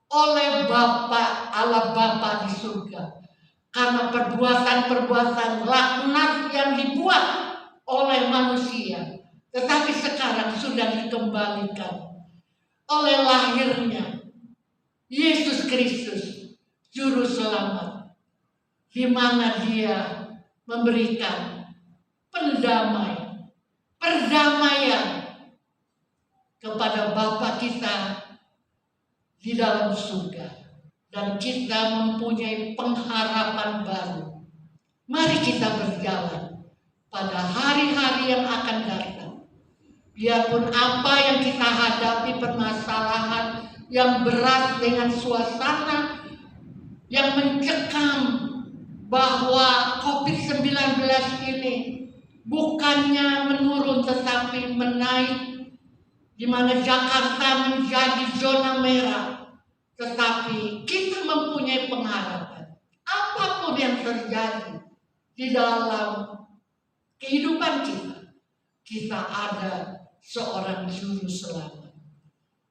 oleh Allah Bapa di surga karena perbuatan-perbuatan laknat yang dibuat oleh manusia, tetapi sekarang sudah dikembalikan oleh lahirnya Yesus Kristus, Juru Selamat, di mana Dia memberikan perdamaian kepada Bapa kita di dalam surga, dan kita mempunyai pengharapan baru. Mari kita berjalan pada hari-hari yang akan datang. Biarpun apa yang kita hadapi, permasalahan, yang berat dengan suasana yang mencekam bahwa COVID-19 ini bukannya menurun tetapi menaik, di mana Jakarta menjadi zona merah. Tetapi kita mempunyai pengharapan. Apapun yang terjadi di dalam kehidupan kita, kita ada seorang juru selamat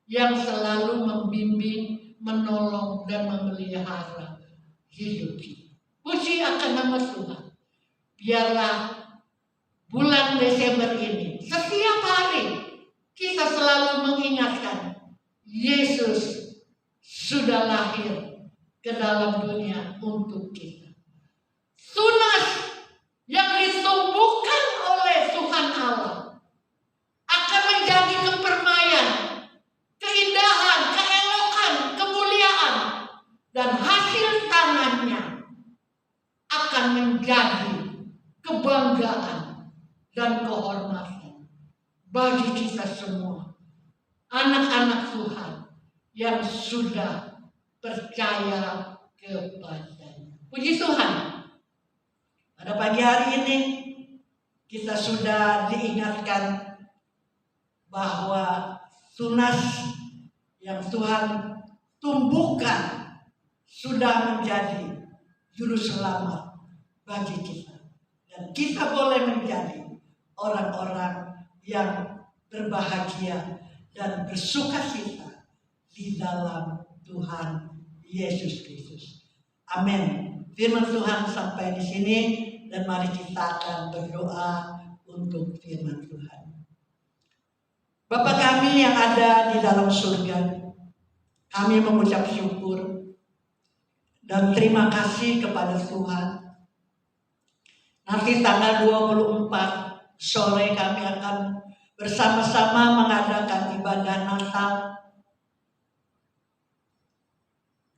yang selalu membimbing, menolong, dan memelihara hidup kita. Puji akan nama Tuhan. Biarlah bulan Desember ini, setiap hari kita selalu mengingatkan Yesus sudah lahir ke dalam dunia untuk kita. Tunas yang ditumbuhkan oleh Tuhan Allah akan menjadi kepermaian, keindahan, keelokan, kemuliaan, dan hasil tangannya akan menjadi kebanggaan dan kehormatan bagi kita semua, anak-anak Tuhan yang sudah percaya kepadanya. Puji Tuhan. Pada pagi hari ini kita sudah diingatkan bahwa tunas yang Tuhan tumbuhkan sudah menjadi juru selamat bagi kita. Dan kita boleh menjadi orang-orang yang berbahagia dan bersukacita di dalam Tuhan Yesus Kristus. Amin. Firman Tuhan sampai di sini dan mari kita akan berdoa untuk firman Tuhan. Bapa kami yang ada di dalam surga, kami mengucap syukur dan terima kasih kepada Tuhan. Nanti tanggal 24 sore kami akan bersama-sama mengadakan ibadah Natal.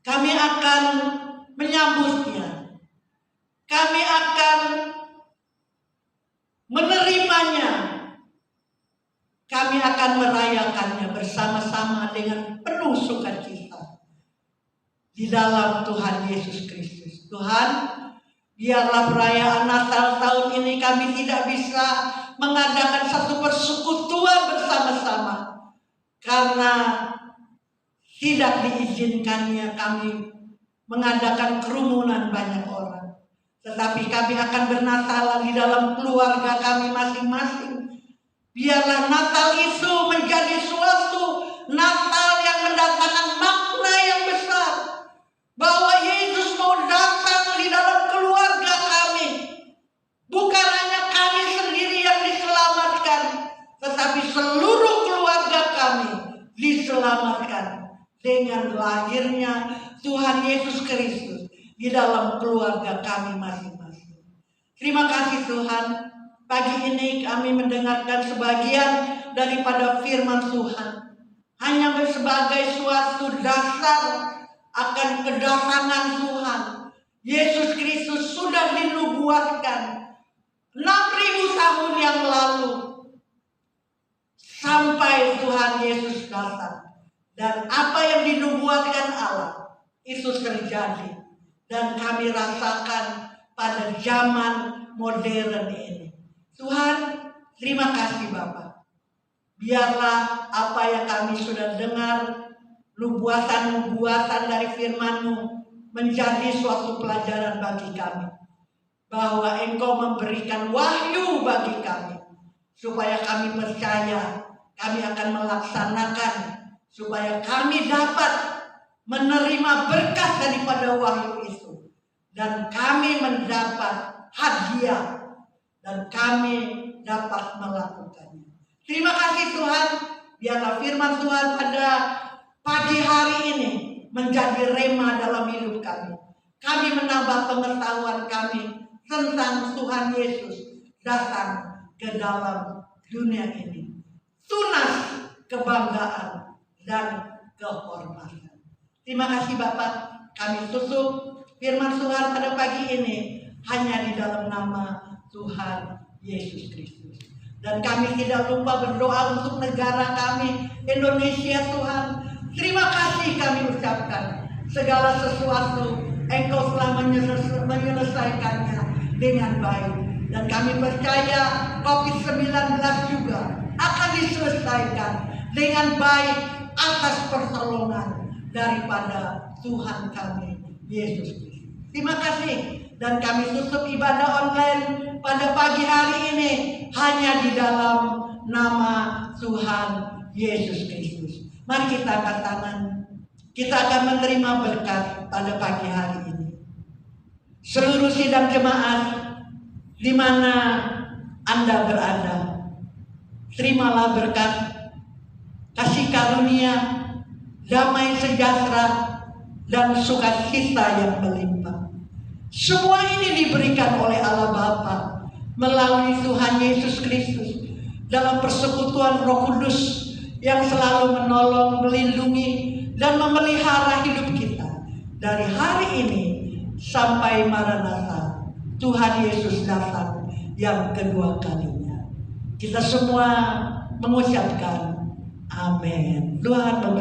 Kami akan menyambutnya. Kami akan menerimanya. Kami akan merayakannya bersama-sama dengan penuh sukacita di dalam Tuhan Yesus Kristus. Tuhan, biarlah perayaan Natal tahun ini kami tidak bisa mengadakan satu persekutuan bersama-sama karena tidak diizinkannya kami mengadakan kerumunan banyak orang. Tetapi kami akan bernatalan di dalam keluarga kami masing-masing. Biarlah Natal itu menjadi suatu Natal yang mendatangkan makna yang besar, bahwa Yesus mau datang di dalam keluarga kami. Bukan hanya kami sendiri yang diselamatkan, tetapi seluruh keluarga kami diselamatkan dengan lahirnya Tuhan Yesus Kristus di dalam keluarga kami masing-masing. Terima kasih Tuhan. Pagi ini kami mendengarkan sebagian daripada firman Tuhan. Hanya sebagai suatu dasar akan kedatangan Tuhan. Yesus Kristus sudah dinubuatkan 6.000 tahun yang lalu. Sampai Tuhan Yesus datang. Dan apa yang dinubuatkan Allah itu terjadi. Dan kami rasakan pada zaman modern ini. Tuhan, terima kasih Bapak. Biarlah apa yang kami sudah dengar, nubuatan-nubuatan dari firman-Mu menjadi suatu pelajaran bagi kami. Bahwa Engkau memberikan wahyu bagi kami. Supaya kami percaya, kami akan melaksanakan. Supaya kami dapat menerima berkat daripada wahyu itu. Dan kami mendapat hadiah. Dan kami dapat melakukannya. Terima kasih Tuhan. Biarlah firman Tuhan pada pagi hari ini menjadi rema dalam hidup kami. Kami menambah pengetahuan kami tentang Tuhan Yesus datang ke dalam dunia ini. Tunas kebanggaan dan kehormatan. Terima kasih Bapak. Kami tutup firman Tuhan pada pagi ini hanya di dalam nama Tuhan Yesus Kristus. Dan kami tidak lupa berdoa untuk negara kami Indonesia Tuhan. Terima kasih kami ucapkan. Segala sesuatu Engkau telah menyelesaikannya dengan baik. Dan kami percaya COVID-19 juga akan diselesaikan dengan baik atas pertolongan daripada Tuhan kami, Yesus Kristus. Terima kasih. Dan kami tutup ibadah online pada pagi hari ini hanya di dalam nama Tuhan Yesus Kristus. Mari kita angkat tangan. Kita akan menerima berkat pada pagi hari ini. Seluruh sidang jemaat di mana Anda berada, terimalah berkat, kasih karunia, damai sejahtera, dan sukacita yang melimpah. Semua ini diberikan oleh Allah Bapa melalui Tuhan Yesus Kristus dalam persekutuan Roh Kudus yang selalu menolong, melindungi, dan memelihara hidup kita dari hari ini sampai Maranatha, Tuhan Yesus datang yang kedua kalinya. Kita semua mengucapkan amin. Tuhan memberkati.